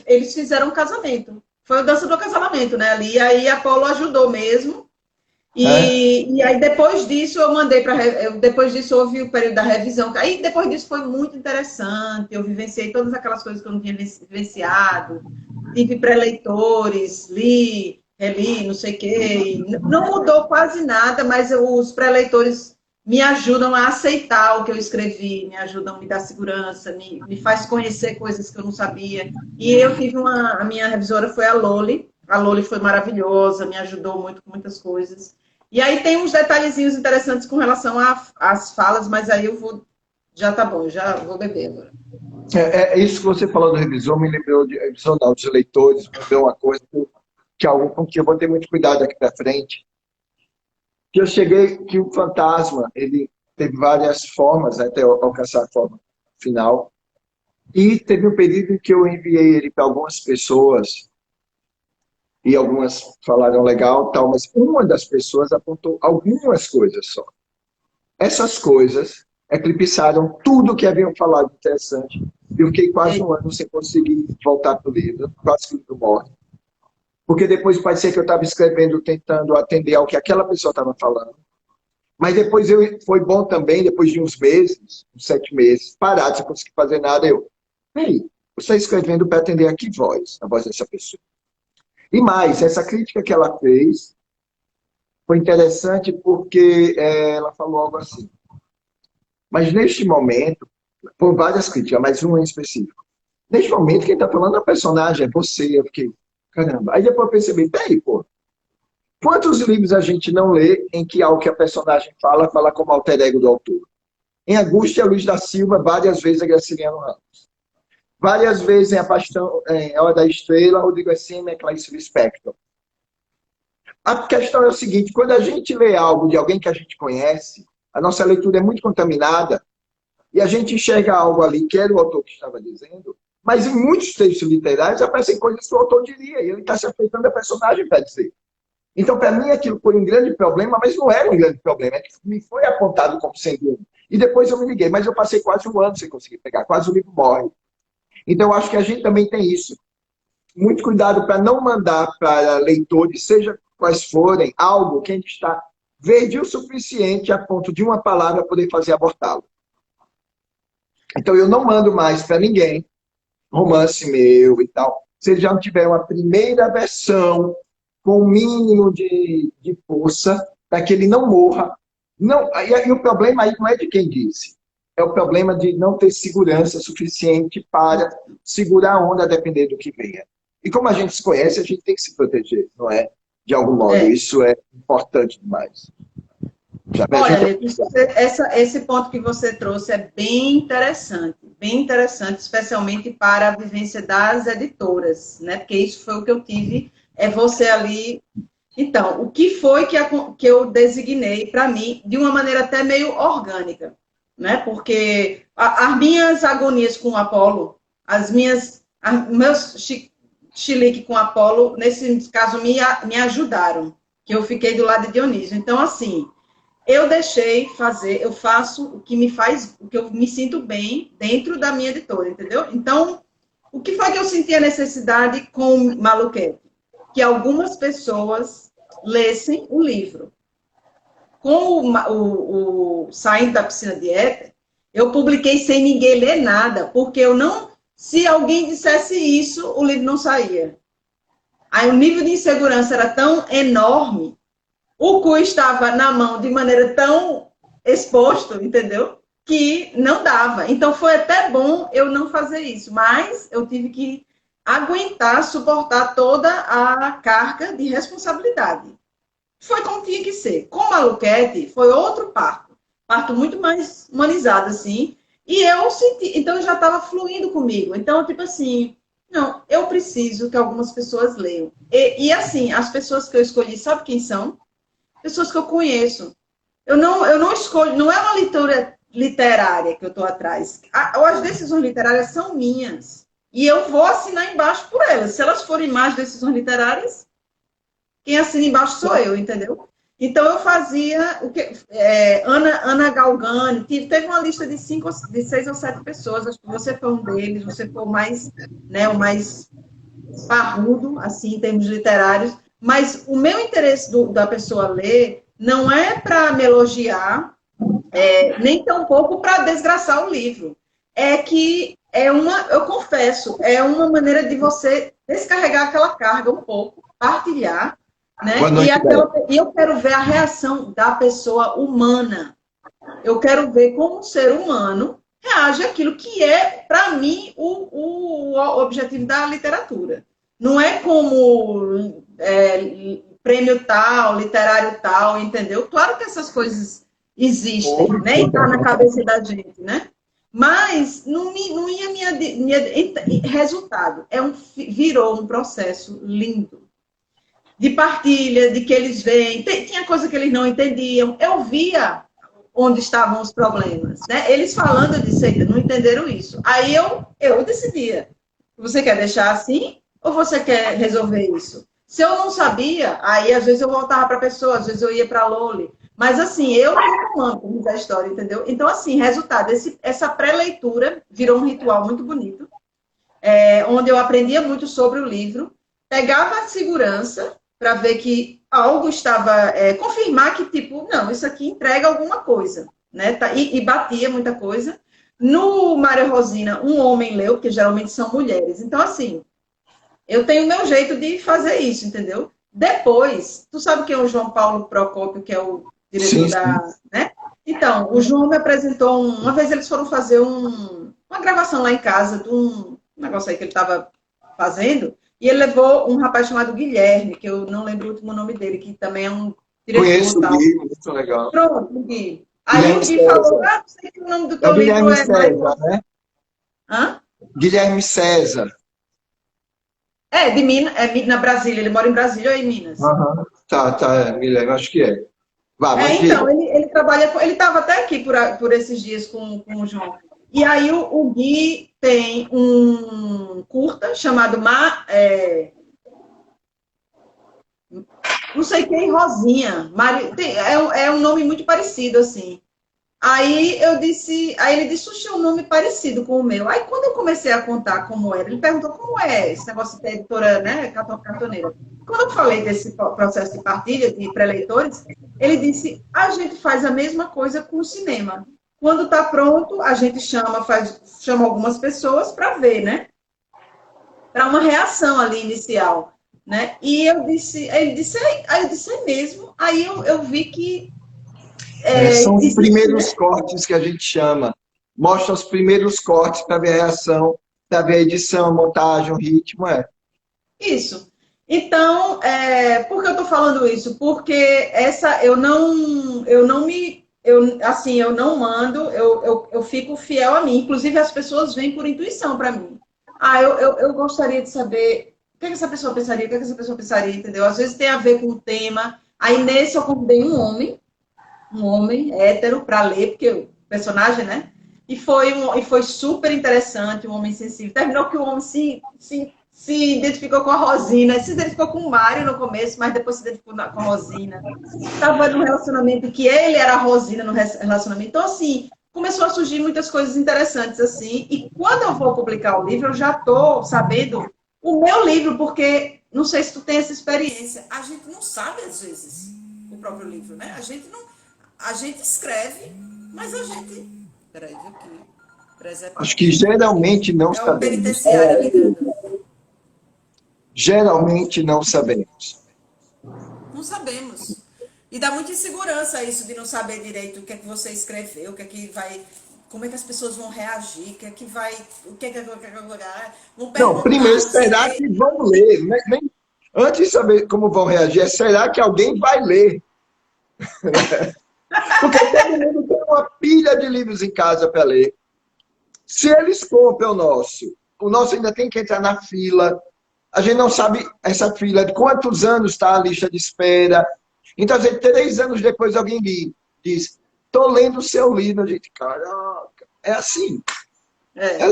eles fizeram um casamento. Foi o dança do casamento, né? Ali, aí Apolo ajudou mesmo. Né? E aí depois disso eu mandei para. Depois disso houve o período da revisão. Aí depois disso foi muito interessante. Eu vivenciei todas aquelas coisas que eu não tinha vivenciado. Tive pré-leitores, li, reli, não sei o quê. Não mudou quase nada, mas os pré-leitores me ajudam a aceitar o que eu escrevi, me ajudam a me dar segurança, me faz conhecer coisas que eu não sabia. E eu tive a minha revisora foi a Loli. A Loli foi maravilhosa, me ajudou muito com muitas coisas. E aí tem uns detalhezinhos interessantes com relação às falas, mas aí eu vou. Já tá bom, já vou beber agora. Isso que você falou do revisor me lembrou de revisor não, dos leitores, me lembrou uma coisa que algo com que eu vou ter muito cuidado aqui para frente. Que eu cheguei, que o fantasma, ele teve várias formas, né, até alcançar a forma final. E teve um período em que eu enviei ele para algumas pessoas, e algumas falaram legal, tal, mas uma das pessoas apontou algumas coisas só. Essas coisas eclipsaram tudo que haviam falado interessante. Eu fiquei quase um ano sem conseguir voltar para o livro, quase que o livro morre. Porque depois pode ser que eu estava escrevendo, tentando atender ao que aquela pessoa estava falando. Mas depois foi bom também, depois de uns meses, uns 7 meses, parado, sem conseguir fazer nada, peraí, você está escrevendo para atender a que voz? A voz dessa pessoa. E mais, essa crítica que ela fez foi interessante porque ela falou algo assim. Mas neste momento, por várias críticas, mas uma em específico. Neste momento, quem está falando é o personagem, é você. Eu fiquei, caramba. Aí depois eu percebi, peraí, pô, quantos livros a gente não lê em que algo que a personagem fala, fala como alter ego do autor? Em Angústia, Luiz da Silva, várias vezes a Graciliano Ramos. Várias vezes em A Paixão, em Hora da Estrela, Rodrigo Essênio e Clarice Lispector. A questão é o seguinte, quando a gente lê algo de alguém que a gente conhece, a nossa leitura é muito contaminada e a gente enxerga algo ali, que era o autor que estava dizendo, mas em muitos textos literários aparecem coisas que o autor diria e ele está se afetando a personagem para dizer. Então, para mim, aquilo foi um grande problema, mas não era um grande problema, é que me foi apontado como sendo um. E depois eu me liguei, mas eu passei quase um ano sem conseguir pegar, quase o livro morre. Então, eu acho que a gente também tem isso. Muito cuidado para não mandar para leitores, seja quais forem, algo que a gente está verde o suficiente a ponto de uma palavra poder fazer abortá-lo. Então, eu não mando mais para ninguém romance meu e tal. Se ele já não tiver uma primeira versão com o mínimo de força, para que ele não morra. Não, e o problema aí não é de quem disse. É o problema de não ter segurança suficiente para segurar a onda a depender do que venha. E como a gente se conhece, a gente tem que se proteger, não é? De algum modo. É. Isso é importante demais. Já Olha, gente... Letícia, esse ponto que você trouxe é bem interessante, especialmente para a vivência das editoras, né? Porque isso foi o que eu tive, é você ali. Então, o que foi que eu designei para mim de uma maneira até meio orgânica, né? Porque as minhas agonias com o Apolo, meus chilique com o Apolo, nesse caso, me ajudaram, que eu fiquei do lado de Dionísio. Então, assim, eu deixei fazer, eu faço o que me faz, o que eu me sinto bem dentro da minha editora, entendeu? Então, o que foi que eu senti a necessidade com o Maluquete? Que algumas pessoas lessem o livro. Com o Saindo da Piscina de Éter, eu publiquei sem ninguém ler nada, porque eu não... Se alguém dissesse isso, o livro não saía. Aí o nível de insegurança era tão enorme, o cu estava na mão de maneira tão exposto, entendeu? Que não dava. Então foi até bom eu não fazer isso, mas eu tive que aguentar, suportar toda a carga de responsabilidade. Foi como tinha que ser. Com Maluquete, foi outro parto. parto muito mais humanizada, assim. E eu senti, então já estava fluindo comigo. Então, tipo assim, não, eu preciso que algumas pessoas leiam. E assim, as pessoas que eu escolhi, sabe quem são? Pessoas que eu conheço. Eu não escolho, não é uma leitura literária que eu estou atrás. As decisões literárias são minhas. E eu vou assinar embaixo por elas. Se elas forem mais decisões literárias, quem assina embaixo sou eu, entendeu? Então eu fazia o que Ana Galgani, teve uma lista de 6 ou 7 pessoas, acho que você foi um deles, você foi o mais, né, o mais parrudo, assim, em termos literários, mas o meu interesse da pessoa ler não é para me elogiar, nem tampouco para desgraçar o livro. É que eu confesso, é uma maneira de você descarregar aquela carga um pouco, partilhar, Boa né? noite, Beth. E eu quero ver a reação da pessoa humana. Eu quero ver como um ser humano reage àquilo que é, para mim, o objetivo da literatura. Não é como prêmio tal, literário tal, entendeu? Claro que essas coisas existem, né? E tá na cabeça da gente, né? Mas não ia resultado. Virou um processo lindo de partilha, de que eles veem. Tinha coisa que eles não entendiam. Eu via onde estavam os problemas, né? Eles falando, eu disse, eita, não entenderam isso. Aí eu decidia, você quer deixar assim ou você quer resolver isso? Se eu não sabia, aí às vezes eu voltava para a pessoa, às vezes eu ia para a Loli. Mas assim, eu não comando a história, entendeu? Então, assim, resultado, essa pré-leitura virou um ritual muito bonito, onde eu aprendia muito sobre o livro, pegava a segurança para ver que algo estava, confirmar que, tipo, não, isso aqui entrega alguma coisa, né? E batia muita coisa. No Maria Rosina, um homem leu, porque geralmente são mulheres. Então, assim, eu tenho o meu jeito de fazer isso, entendeu? Depois, tu sabe quem é o João Paulo Procópio, que é o diretor Sim, sim. da, né? Então, o João me apresentou, uma vez eles foram fazer uma gravação lá em casa de um negócio aí que ele estava fazendo, e ele levou um rapaz chamado Guilherme, que eu não lembro o último nome dele, que também é um diretor Conheço e o tal. Gui, muito legal. Pronto, o Gui. Aí Guilherme o Gui falou, César. não sei que o nome do É o teu livro Guilherme é mais... César, né? Hã? Guilherme César. De Minas, na Brasília, ele mora em Brasília ou em Minas? Aham. Tá, me lembro, acho que é. Vá, mas Então, diga. ele trabalha, ele estava até aqui por esses dias com o João. E aí o Gui tem um curta chamado não sei quem, Rosinha. É um nome muito parecido, assim. Aí ele disse, oxe, é um nome parecido com o meu. Aí quando eu comecei a contar como era, ele perguntou como é esse negócio de ter editora, né, cartoneira. Quando eu falei desse processo de partilha de pré-leitores, ele disse, a gente faz a mesma coisa com o cinema. Quando está pronto, a gente chama algumas pessoas para ver, né? Para uma reação ali inicial, né? E ele disse, aí eu disse, é mesmo? Aí eu vi que São os existe, primeiros né? cortes que a gente chama. Mostra os primeiros cortes para ver a reação, para ver a edição, a montagem, o ritmo. Isso. Então, por que eu estou falando isso? Porque eu não mando, eu fico fiel a mim. Inclusive, as pessoas vêm por intuição para mim. Eu gostaria de saber o que essa pessoa pensaria, o que essa pessoa pensaria, entendeu? Às vezes tem a ver com o tema. Aí, nesse, eu convidei um homem hétero para ler, porque o personagem, né? E foi super interessante, um homem sensível. Terminou que o homem se identificou com a Rosina, se identificou com o Mário no começo, mas depois se identificou com a Rosina. Estava num relacionamento que ele era a Rosina no relacionamento. Então, assim, começou a surgir muitas coisas interessantes, assim. E quando eu vou publicar o livro, eu já estou sabendo o meu livro, porque não sei se tu tem essa experiência. A gente não sabe, às vezes, o próprio livro, né? A gente escreve, mas a gente... Peraí, viu que... Acho que geralmente não É o sabemos. penitenciário ligando. Geralmente não sabemos. Não sabemos. E dá muita insegurança isso de não saber direito o que é que você escreveu, o que é que vai... Como é que as pessoas vão reagir, o que é que vai... O que é que vão Não, primeiro, perguntar, não sei o será quê. que vão ler? Antes de saber como vão reagir, será que alguém vai ler? Porque todo mundo tem uma pilha de livros em casa para ler. Se eles compram o nosso ainda tem que entrar na fila. A gente não sabe essa fila de quantos anos está a lista de espera. Então, 3 anos depois alguém diz, estou lendo o seu livro. A gente, caraca, é assim.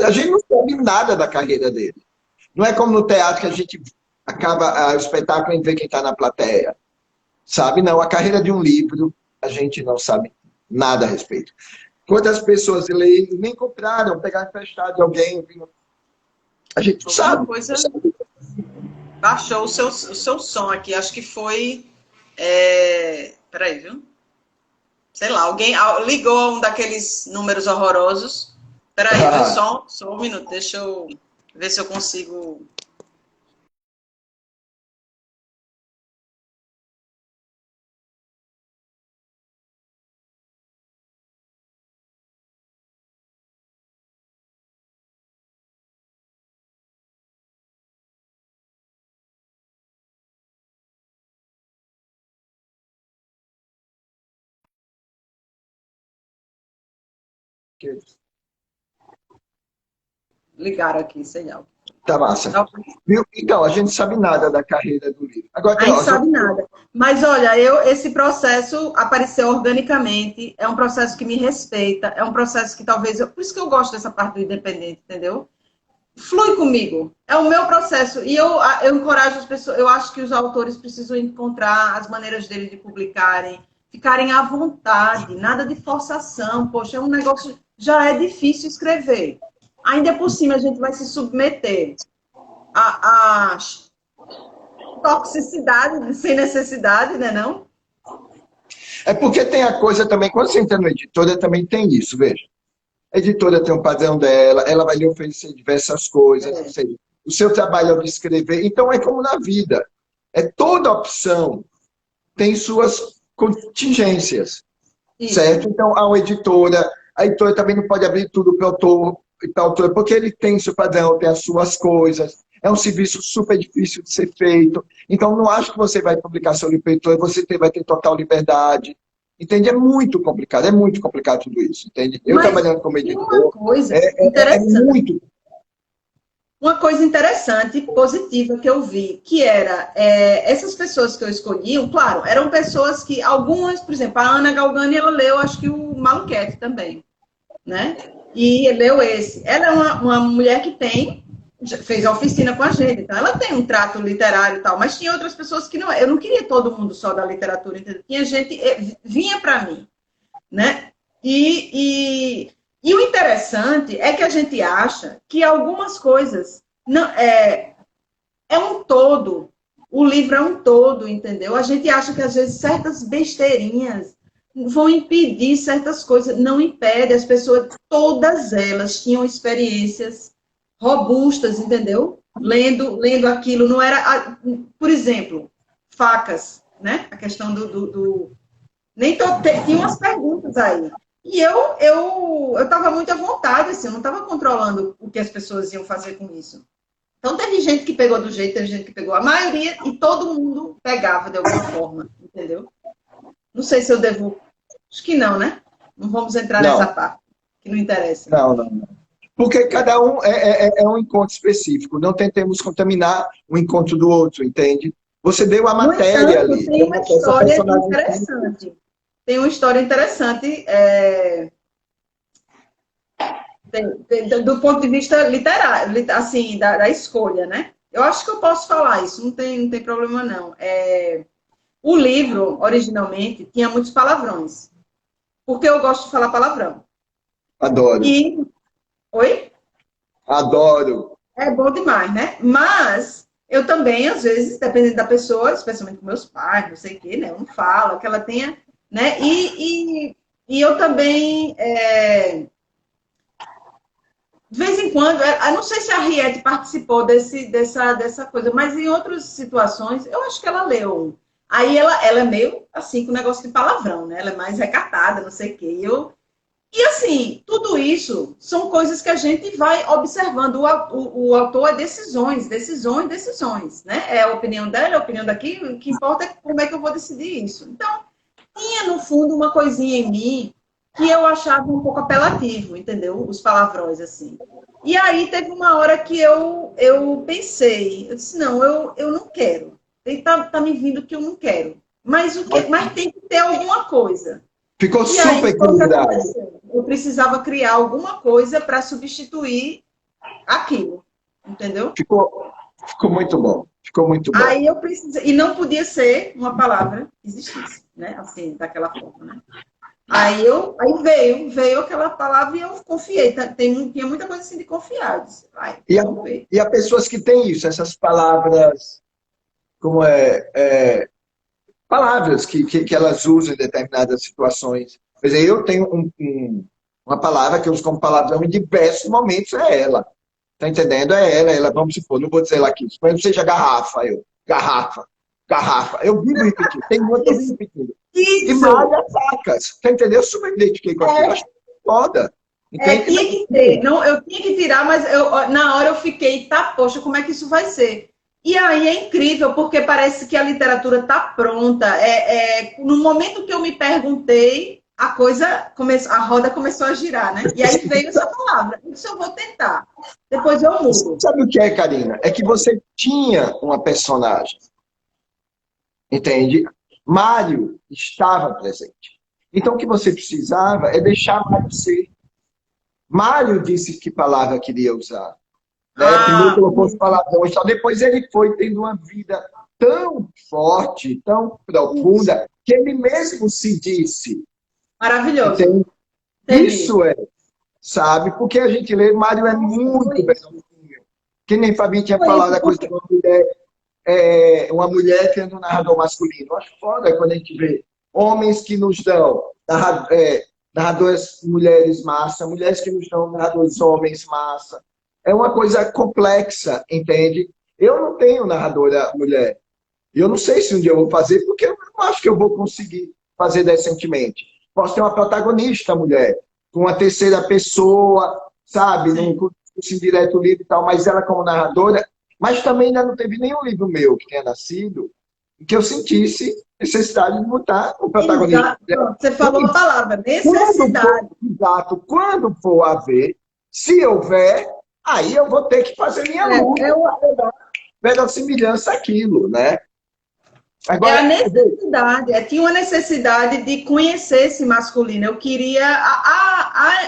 A gente não sabe nada da carreira dele. Não é como no teatro que a gente acaba o espetáculo e vê quem está na plateia. Sabe? Não, a carreira de um livro, a gente não sabe nada a respeito. Quantas pessoas leem, nem compraram, pegaram emprestado de alguém, a gente não sabe. Coisa... Baixou o seu som aqui, acho que foi... Peraí, viu? Sei lá, alguém ligou a um daqueles números horrorosos. Peraí, só um minuto, deixa eu ver se eu consigo... Ligaram aqui, sei lá. Tá massa. Viu? Então, a gente sabe nada da carreira do livro. Agora, a gente sabe nada. Mas, olha, esse processo apareceu organicamente, é um processo que me respeita, é um processo que talvez... Por isso que eu gosto dessa parte do independente, entendeu? Flui comigo. É o meu processo. E eu encorajo as pessoas... Eu acho que os autores precisam encontrar as maneiras dele de publicarem, ficarem à vontade, nada de forçação. Poxa, é um negócio... Já é difícil escrever. Ainda por cima, a gente vai se submeter a toxicidade sem necessidade, né, não? É porque tem a coisa também, quando você entra no editora, também tem isso, veja. A editora tem um padrão dela, ela vai lhe oferecer diversas coisas, ou seja, o seu trabalho é o de escrever. Então, é como na vida. Toda opção tem suas contingências, certo? Então, a editora também não pode abrir tudo para o autor, porque ele tem seu padrão, tem as suas coisas. É um serviço super difícil de ser feito. Então, não acho que você vai publicar seu livro para editor, você vai ter total liberdade. Entende? É muito complicado tudo isso, entende? Eu trabalhando como editor, uma coisa interessante. Muito... Uma coisa interessante, positiva que eu vi, que era, essas pessoas que eu escolhi, claro, eram pessoas que, algumas, por exemplo, a Ana Galgani, ela leu, acho que o Maluquete também, né? E leu esse. Ela é uma mulher que fez a oficina com a gente, então ela tem um trato literário e tal, mas tinha outras pessoas que não. Eu não queria todo mundo só da literatura, entendeu? Tinha gente, vinha para mim, né? E o interessante é que a gente acha que algumas coisas não é um todo, o livro é um todo, entendeu? A gente acha que às vezes certas besteirinhas vão impedir certas coisas, não impede, as pessoas, todas elas tinham experiências robustas, entendeu? Lendo aquilo, não era, por exemplo, facas, né? A questão nem tinha umas perguntas aí. E eu estava muito à vontade, assim, eu não estava controlando o que as pessoas iam fazer com isso. Então, teve gente que pegou do jeito, teve gente que pegou a maioria, e todo mundo pegava de alguma forma, entendeu? Não sei se eu devo... Acho que não, né? Não vamos entrar nessa parte, que não interessa. Não. Porque cada um é um encontro específico. Não tentemos contaminar o encontro do outro, entende? Você deu a matéria ali. Tem uma história interessante. Tem uma história interessante do ponto de vista literário, assim, da escolha, né? Eu acho que eu posso falar isso, não tem problema não. O livro, originalmente, tinha muitos palavrões. Porque eu gosto de falar palavrão. Adoro. Oi? Adoro. É bom demais, né? Mas eu também, às vezes, dependendo da pessoa, especialmente com meus pais, não sei o quê, né? Eu não falo, que ela tenha... Né? E eu também... de vez em quando... Eu não sei se a Riete participou dessa coisa, mas em outras situações, eu acho que ela leu. Aí ela é meio assim, com o negócio de palavrão, né? Ela é mais recatada, não sei o quê. E assim, tudo isso são coisas que a gente vai observando. O autor é decisões, né? É a opinião dela, é a opinião daqui. O que importa é como é que eu vou decidir isso. Então, tinha, no fundo, uma coisinha em mim que eu achava um pouco apelativo, entendeu? Os palavrões, assim. E aí teve uma hora que eu pensei, eu disse, não, eu não quero. Tá me vindo que eu não quero. Mas tem que ter alguma coisa. Ficou E aí, super foi o que equilibrado. aconteceu. Eu precisava criar alguma coisa para substituir aquilo, entendeu? Ficou muito bom. Ficou muito bom. Aí eu precisei, e não podia ser uma palavra que existisse, né? Assim, daquela forma, né? Aí veio aquela palavra e eu confiei. Tinha muita coisa assim de confiar. Eu disse, vai, E vamos ver. há pessoas que têm isso, essas palavras, como palavras que elas usam em determinadas situações. Por exemplo, eu tenho uma palavra que eu uso como palavrão em diversos momentos, é ela. Tá entendendo? É ela, vamos supor, não vou dizer lá aqui, suponho que seja garrafa, garrafa, garrafa. Eu vivo repetindo, tem uma que eu vivo repetindo. E Isso! malha sacas, tá entendendo? Eu super me identifiquei com aquilo, acho foda. Entende? Tinha que ter. Não, eu tinha que tirar, mas na hora eu fiquei, tá, poxa, como é que isso vai ser? E aí é incrível, porque parece que a literatura está pronta. No momento que eu me perguntei, a roda começou a girar, né? E aí veio essa palavra. Isso eu vou tentar. Depois eu mudo. Sabe o que é, Karina? É que você tinha uma personagem, entende? Mário estava presente. Então o que você precisava é deixar Mário ser. Mário disse que palavra queria usar. Né? Primeiro colocou os palavrões, depois ele foi tendo uma vida tão forte, tão profunda, que ele mesmo se disse. Maravilhoso. Entende? Isso sabe? Porque a gente lê, Mário é muito bem. Que nem Fabinho tinha falado a coisa de uma mulher tendo um narrador masculino. Eu acho foda quando a gente vê homens que nos dão narradoras mulheres massa, mulheres que nos dão narradores homens massa. É uma coisa complexa, entende? Eu não tenho narradora mulher. E eu não sei se um dia eu vou fazer, porque eu não acho que eu vou conseguir fazer decentemente. Posso ter uma protagonista mulher, com uma terceira pessoa, sabe? Num curso direto livre e tal, mas ela como narradora. Mas também ainda não teve nenhum livro meu que tenha nascido em que eu sentisse necessidade de botar o protagonista. Exato. Você falou a palavra, necessidade. Exato. Quando for haver, se houver, aí eu vou ter que fazer minha luta. Verossimilhança aquilo, né? Agora, a necessidade, tinha uma necessidade de conhecer esse masculino. Eu queria,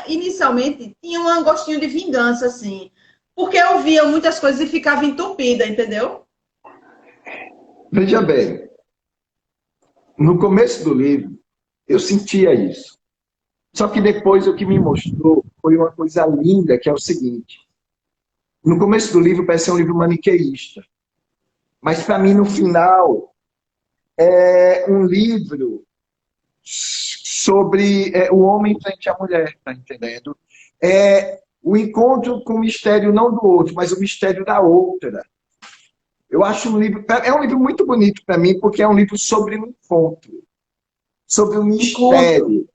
inicialmente, tinha um gostinho de vingança, assim, porque eu via muitas coisas e ficava entupida, entendeu? Veja bem, no começo do livro, eu sentia isso. Só que depois o que me mostrou foi uma coisa linda, que é o seguinte. No começo do livro parece ser um livro maniqueísta. Mas para mim, no final, é um livro sobre o homem frente à mulher, tá entendendo? É o encontro com o mistério não do outro, mas o mistério da outra. Eu acho um livro muito bonito para mim, porque é um livro sobre um encontro, sobre o mistério.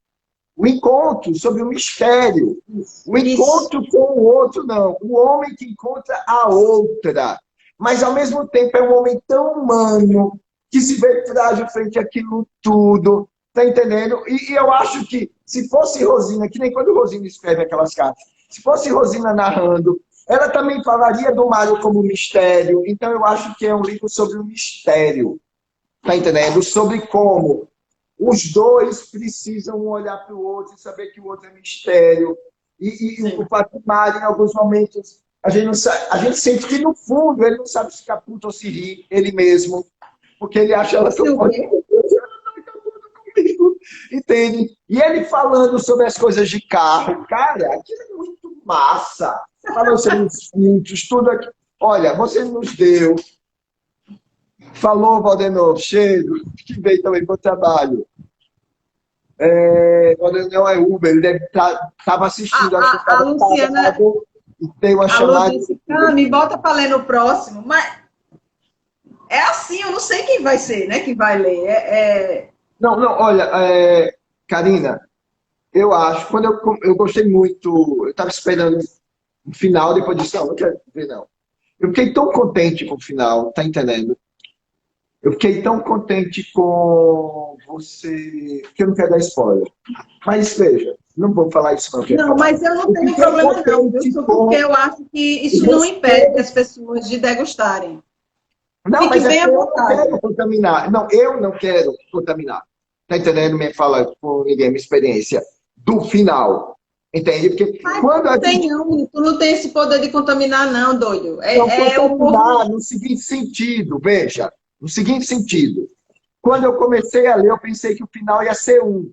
O encontro sobre o mistério. O encontro com o outro, não. O homem que encontra a outra. Mas, ao mesmo tempo, é um homem tão humano, que se vê frágil frente àquilo tudo. Tá entendendo? E eu acho que, se fosse Rosina, que nem quando Rosina escreve aquelas cartas, se fosse Rosina narrando, ela também falaria do Mário como mistério. Então, eu acho que é um livro sobre o mistério. Tá entendendo? Sobre como os dois precisam um olhar para o outro e saber que o outro é mistério. E o Mário, em alguns momentos, a gente sente que, no fundo, ele não sabe se ficar puto ou se rir, ele mesmo. Porque ele acha ela tão forte. Entende? E ele falando sobre as coisas de carro. Cara, aquilo é muito massa. Falando sobre os filtros, tudo aqui. Olha, você nos deu. Falou, Valdenor, cheiro, que veio também para o trabalho. Não é Uber, ele estava assistindo. A Luciana tem uma chamada. Disse, me bota para ler no próximo. Mas é assim, eu não sei quem vai ser, né? Que vai ler. Não, olha, Karina, eu acho, quando eu gostei muito, eu estava esperando o final, depois disse, não quero ver, não. Eu fiquei tão contente com o final, tá entendendo? Eu fiquei tão contente com você, que eu não quero dar spoiler. Mas veja, não vou falar isso não. Não, mas eu não Eu tenho fiquei problema não, viu? contente Só com porque eu acho que isso não você. impede as pessoas de degustarem. Não, Fique mas é bem à porque eu não vontade. quero contaminar. Não, eu não quero contaminar. Tá entendendo? Me fala com ninguém, minha experiência do final. Entende? Porque Mas quando a não tem gente não, tu não tem esse poder de contaminar não, doido. não É o contaminar povo... no seguinte sentido, veja, no seguinte sentido. Quando eu comecei a ler, eu pensei que o final ia ser um.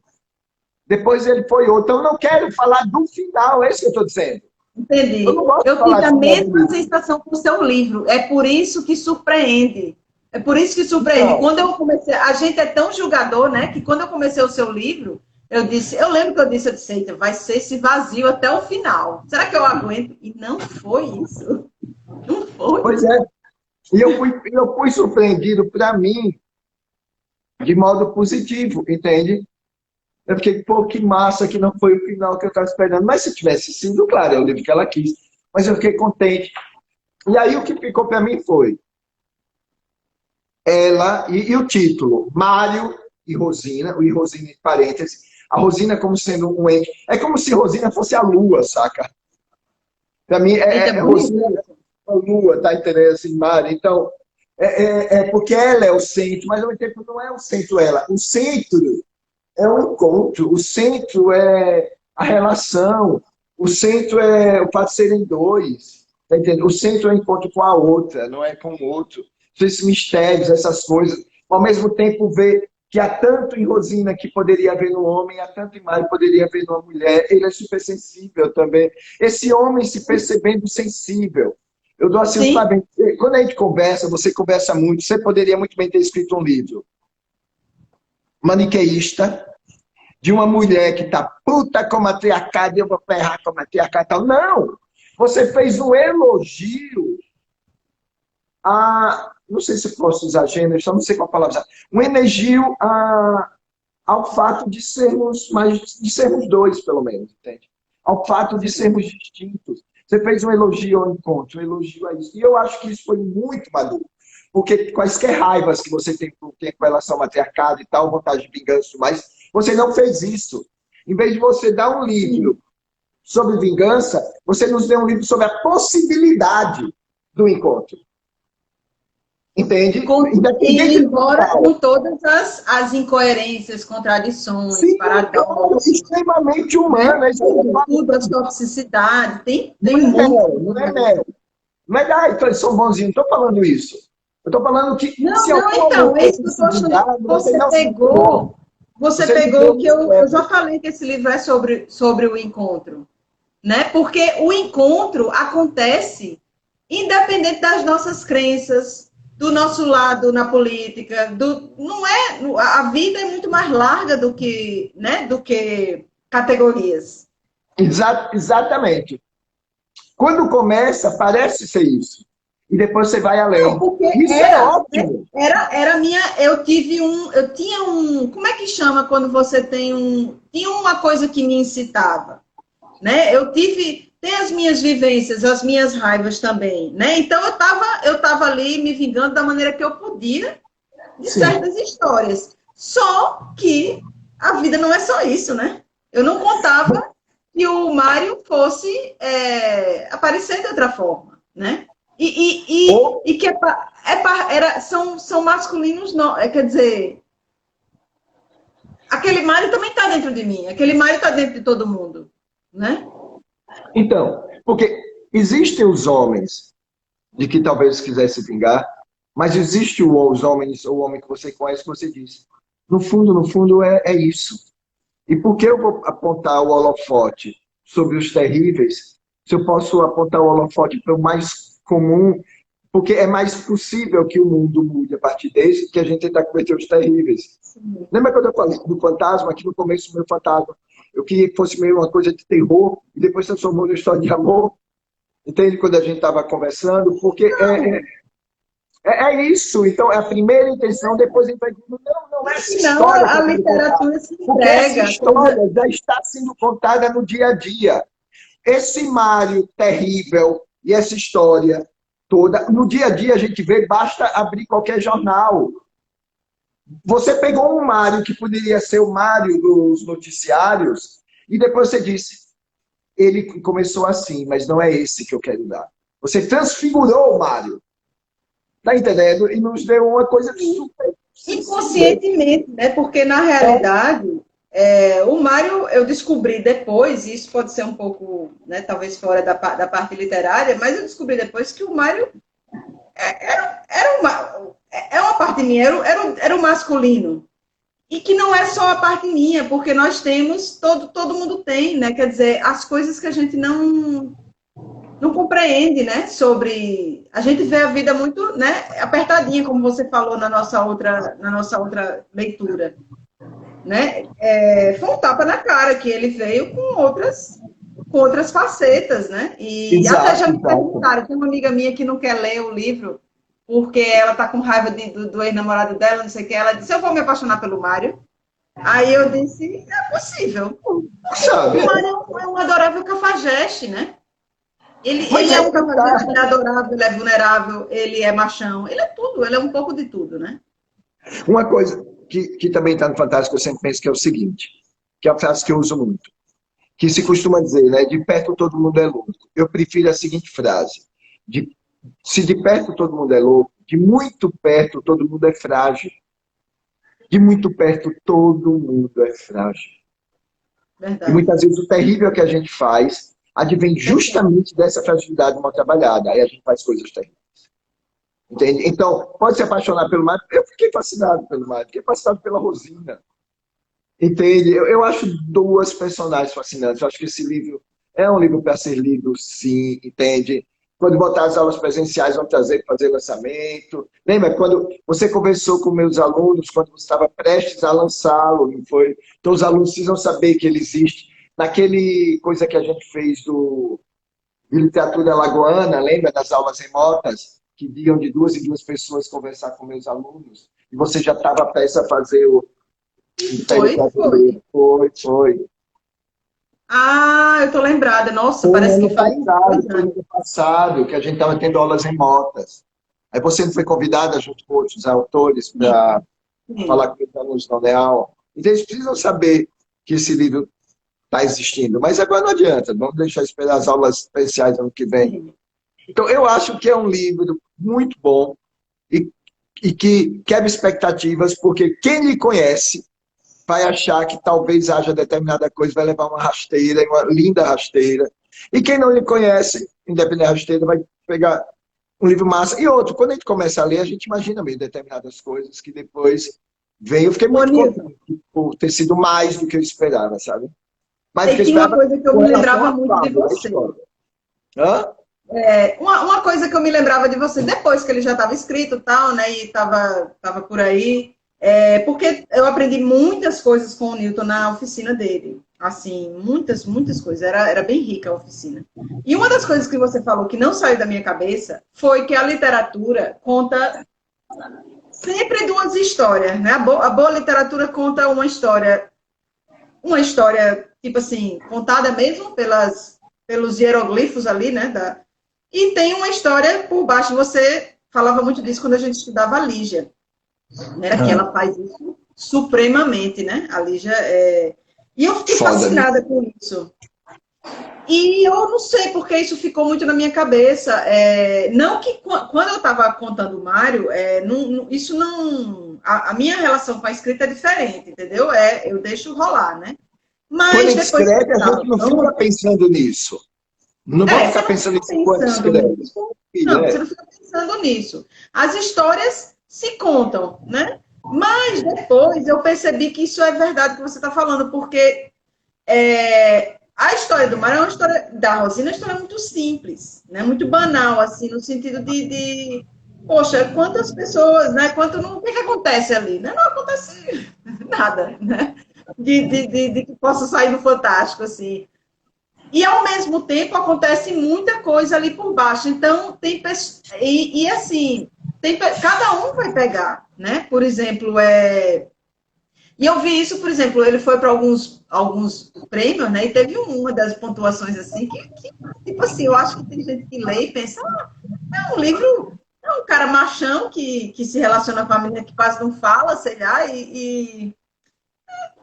Depois ele foi outro. Então, eu não quero falar do final, é isso que eu estou dizendo. Eu não Entendi. gosto de Eu falar tive de a final do mesma livro. sensação com o seu livro. É por isso que surpreende. É por isso que surpreende. Então, Quando eu comecei, a gente é tão julgador, né? Que quando eu comecei o seu livro, eu lembro que eu disse, eita, vai ser esse vazio até o final. Será que eu aguento? E não foi isso. Não foi. pois é. E eu fui surpreendido, para mim, de modo positivo, entende? Eu fiquei, pô, que massa que não foi o final que eu estava esperando. Mas se tivesse sido, claro, é o livro que ela quis. Mas eu fiquei contente. E aí o que ficou para mim foi ela e o título, Mário e Rosina em parênteses, a Rosina como sendo um ente. É como se Rosina fosse a lua, saca? Para mim, Eita, é bonito. Rosina é a lua, tá entendendo? Assim, Mário. Então, é porque ela é o centro, mas ao mesmo tempo não é o centro ela. O centro é o encontro, o centro é a relação, o centro é o fato de serem dois, tá entendendo? O centro é o encontro com a outra, não é com o outro. Esses mistérios, essas coisas. Ao mesmo tempo, ver que há tanto em Rosina que poderia haver no homem, há tanto em Mário que poderia haver numa mulher. Ele é super sensível também. Esse homem se percebendo sensível. Eu dou assim um Sim, parabéns. Quando a gente conversa, você conversa muito, você poderia muito bem ter escrito um livro maniqueísta, de uma mulher que tá puta com a matriarcado e eu vou ferrar com a matriarcado e tal. Não! Você fez um elogio a... Não sei se posso usar gênero, só não sei qual palavra usar. Um elogio ao fato de sermos, mas de sermos dois, pelo menos, entende? Ao fato de sermos distintos. Você fez um elogio ao encontro, um elogio a isso. E eu acho que isso foi muito maduro. Porque quaisquer raivas que você tem com relação ao matriarcado e tal, vontade de vingança, mas você não fez isso. Em vez de você dar um livro sobre vingança, você nos deu um livro sobre a possibilidade do encontro. Entende? e Independente do embora final. com todas as incoerências, contradições, Sim, claro, paradoxos, extremamente né? humano. É isso que eu tô Tudo, as falando. toxicidades, Não tem é muito. mel, não é mel. Não é da traição bonzinho, não estou falando isso. Eu estou falando que Não, se não, algum então, momento é isso você que eu se estou achando. vingar, você não se vingou. Você Você pegou viveu o que no eu céu. já falei que esse livro é sobre o encontro, né? Porque o encontro acontece independente das nossas crenças, do nosso lado na política, não é, a vida é muito mais larga do que, né, do que categorias. Exatamente. Quando começa, parece ser isso. E depois você vai Não, além. porque Isso é era, né? ótimo. Era minha, eu tinha como é que chama quando você tinha uma coisa que me incitava, né? Tem as minhas vivências, as minhas raivas também, né? Então eu tava ali me vingando da maneira que eu podia de Sim. certas histórias. Só que a vida não é só isso, né? Eu não contava que o Mário fosse aparecer de outra forma, né? Ou, E que são masculinos, não, quer dizer, aquele Mário também está dentro de mim, aquele Mário está dentro de todo mundo, né? então, porque existem os homens de que talvez quisesse vingar, mas existe os homens, o homem que você conhece, que você diz. No fundo, é isso. E por que eu vou apontar o holofote sobre os terríveis, se eu posso apontar o holofote para o mais comum, porque é mais possível que o mundo mude a partir desse que a gente tentar combater os terríveis. Lembra quando eu falei do fantasma, aqui no começo do meu fantasma? Eu queria que fosse meio uma coisa de terror, e depois transformou numa história de amor. Entende? Quando a gente estava conversando, porque é isso. Então, é a primeira intenção, depois a gente vai dizendo, não é essa Não, história que a eu quero contar. literatura se Porque essa entrega. história já está sendo contada no dia a dia. Esse Mário terrível e essa história toda, no dia a dia a gente vê, basta abrir qualquer jornal. Você pegou um Mário que poderia ser o Mário dos noticiários e depois você disse, ele começou assim, mas não é esse que eu quero dar. Você transfigurou o Mário, tá entendendo? E nos deu uma coisa super... Inconscientemente, né? Porque, na realidade, o Mário, eu descobri depois, e isso pode ser um pouco, né, talvez fora da parte literária, mas eu descobri depois que o Mário é uma parte minha, era o masculino. E que não é só a parte minha, porque nós temos, todo mundo tem, né? Quer dizer, as coisas que a gente não compreende, né? Sobre... A gente vê a vida muito, né, apertadinha, como você falou na nossa outra leitura. Né? Foi um tapa na cara que ele veio com outras facetas, né? E Exato, até já me exato. perguntaram, tem uma amiga minha que não quer ler o livro porque ela tá com raiva do ex-namorado dela, não sei o que, ela disse, eu vou me apaixonar pelo Mário. Aí eu disse, é possível. Sabe? O Mário é um adorável cafajeste, né? Ele Mas é é um que cafajeste, tá. ele é adorável, ele é vulnerável, ele é machão, ele é tudo, ele é um pouco de tudo, né? Uma coisa que também está no Fantástico, eu sempre penso que é o seguinte, que é a frase que eu uso muito, que se costuma dizer, né? De perto todo mundo é louco. Eu prefiro a seguinte frase, se de perto todo mundo é louco, de muito perto todo mundo é frágil. De muito perto todo mundo é frágil. E Verdade. muitas vezes o terrível que a gente faz advém justamente dessa fragilidade mal trabalhada. Aí a gente faz coisas terríveis. Entende? Então, pode se apaixonar pelo Mário. Eu fiquei fascinado pelo Mário, fiquei fascinado pela Rosina. Entende? Eu acho duas personagens fascinantes. Eu acho que esse livro é um livro para ser lido, sim, entende? Quando botar as aulas presenciais, vão trazer para fazer lançamento. Lembra quando você conversou com meus alunos, quando você estava prestes a lançá-lo, não foi? Então, os alunos precisam saber que ele existe. Naquele coisa que a gente fez de literatura lagoana, lembra das aulas remotas, que iam de duas em duas pessoas conversar com meus alunos? E você já estava prestes a fazer o Foi. Foi. Ah, eu tô lembrada. Nossa, Foi parece no que faz ano dois passado, foi no anos. ano passado, que a gente estava tendo aulas remotas. Aí você não foi convidada junto com outros autores para Sim. falar com os alunos da Leal. Então eles precisam saber que esse livro está existindo. Mas agora não adianta, vamos deixar esperar as aulas especiais ano que vem. Sim. Então eu acho que é um livro muito bom e que quebra expectativas, porque quem lhe conhece vai achar que talvez haja determinada coisa, vai levar uma rasteira, uma linda rasteira. E quem não lhe conhece, independente da rasteira, vai pegar um livro massa. E outro, quando a gente começa a ler, a gente imagina mesmo determinadas coisas que depois vem. Eu fiquei Ô, muito Nilton, contente por ter sido mais do que eu esperava, sabe? Mais do que e eu tinha uma esperava coisa que eu com me relação lembrava à muito de fábula, à você. história. Hã? Uma coisa que eu me lembrava de você, depois que ele já estava escrito e tal, né, e estava por aí, porque eu aprendi muitas coisas com o Newton na oficina dele. Assim, muitas, muitas coisas. Era bem rica a oficina. E uma das coisas que você falou que não saiu da minha cabeça foi que a literatura conta sempre duas histórias, né? A boa literatura conta uma história, tipo assim, contada mesmo pelos hieroglifos ali, né? E tem uma história por baixo. Você falava muito disso quando a gente estudava a Lígia, né? Que ela faz isso supremamente, né? A Lígia E eu fiquei Foda, né? fascinada com isso. E eu não sei porque isso ficou muito na minha cabeça. Não que quando eu estava contando o Mário, isso não. A minha relação com a escrita é diferente, entendeu? Eu deixo rolar, né? Quando a Mas gente depois que eu escreve, a estava gente não fica pronta, pensando nisso. Não vamos você ficar não pensando fica nisso enquanto pensando escreve. nisso. Não, você não fica pensando nisso. As histórias se contam, né? Mas depois eu percebi que isso é verdade que você está falando, porque a história do Mário é uma história da Rosina, é uma história muito simples, né? Muito banal, assim, no sentido poxa, quantas pessoas, né? O que acontece ali? Né? Não acontece nada, né? De que possa sair do Fantástico, assim. E, ao mesmo tempo, acontece muita coisa ali por baixo. Então, tem pessoas... assim, cada um vai pegar, né? Por exemplo, E eu vi isso, por exemplo, ele foi para alguns prêmios, né? E teve uma das pontuações, assim, tipo assim, eu acho que tem gente que lê e pensa, é um livro é um cara machão que se relaciona com a menina que quase não fala, sei lá, e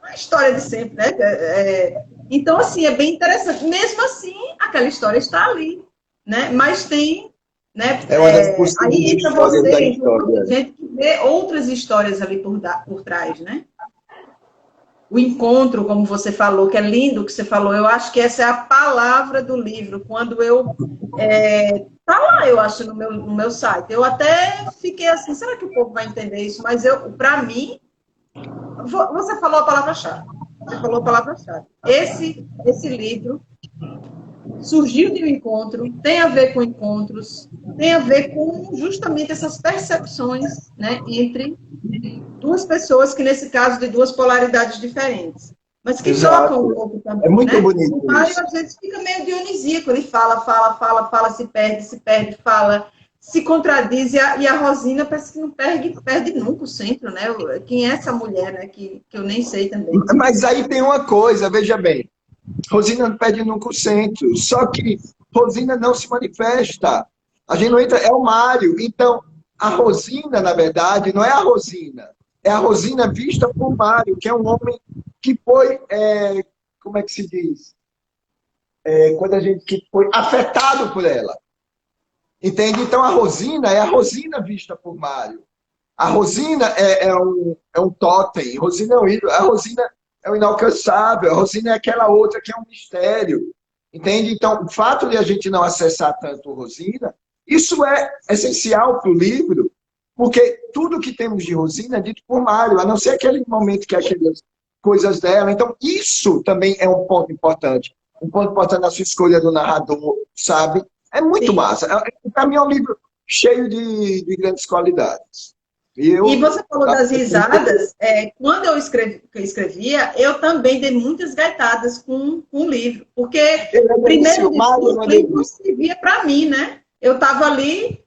a história de sempre, né? Então, assim, é bem interessante. Mesmo assim, aquela história está ali, né? Mas tem, né? É uma das possíveis Aí entra histórias da você, história. gente que vê outras histórias ali por trás, né? O encontro, como você falou, que é lindo o que você falou, eu acho que essa é a palavra do livro. Quando eu... tá lá, eu acho, no meu site. Eu até fiquei assim, será que o povo vai entender isso? Mas para mim, você falou a palavra-chave. Você falou a palavra-chave. Esse livro surgiu de um encontro, tem a ver com encontros, tem a ver com justamente essas percepções, né, entre duas pessoas que, nesse caso, de duas polaridades diferentes, mas que trocam um Exato. pouco É também, muito né? bonito O Mário, isso. às vezes, fica meio dionisíaco, ele fala, se perde, fala, se contradiz, e a Rosina parece que não perde nunca o centro, né? Quem é essa mulher, né, que eu nem sei também. Mas aí tem uma coisa, veja bem. Rosina não pede nunca o centro, só que Rosina não se manifesta. A gente não entra, é o Mário. Então, a Rosina, na verdade, não é a Rosina. É a Rosina vista por Mário, que é um homem que foi, como é que se diz? Quando a gente que foi afetado por ela. Entende? Então, a Rosina é a Rosina vista por Mário. A Rosina é um totem, a Rosina é um ídolo, a Rosina é o inalcançável, a Rosina é aquela outra que é um mistério. Entende? Então, o fato de a gente não acessar tanto Rosina, isso é essencial para o livro, porque tudo que temos de Rosina é dito por Mário, a não ser aquele momento que aquelas coisas dela. Então, isso também é um ponto importante. Um ponto importante na sua escolha do narrador, sabe? É muito Sim. massa. Para mim é um livro cheio de grandes qualidades. E você falou das risadas. Quando eu escrevia, eu também dei muitas gaitadas com o livro. Porque, primeiro de tudo, ele não escrevia para mim, né? Eu estava ali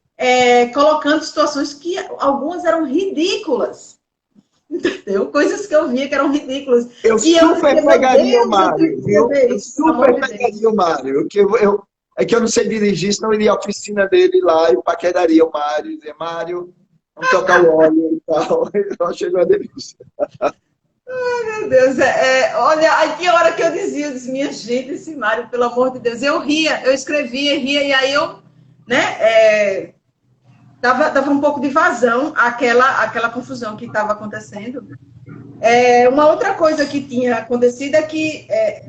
colocando situações que algumas eram ridículas. Entendeu? Coisas que eu via que eram ridículas. Eu super pegaria o Mário. Eu super pegaria o Mário. É que eu não sei dirigir, senão eu iria à oficina dele lá e paqueraria o Mário. Dizer, Mário, vamos tocar o óleo e tal. Eu achei uma delícia. Ai, meu Deus. Olha, aí que hora que eu disse, minha gente, esse Mário, pelo amor de Deus. Eu ria, eu escrevia, ria, e aí eu, né, dava um pouco de vazão àquela confusão que estava acontecendo. Uma outra coisa que tinha acontecido é que,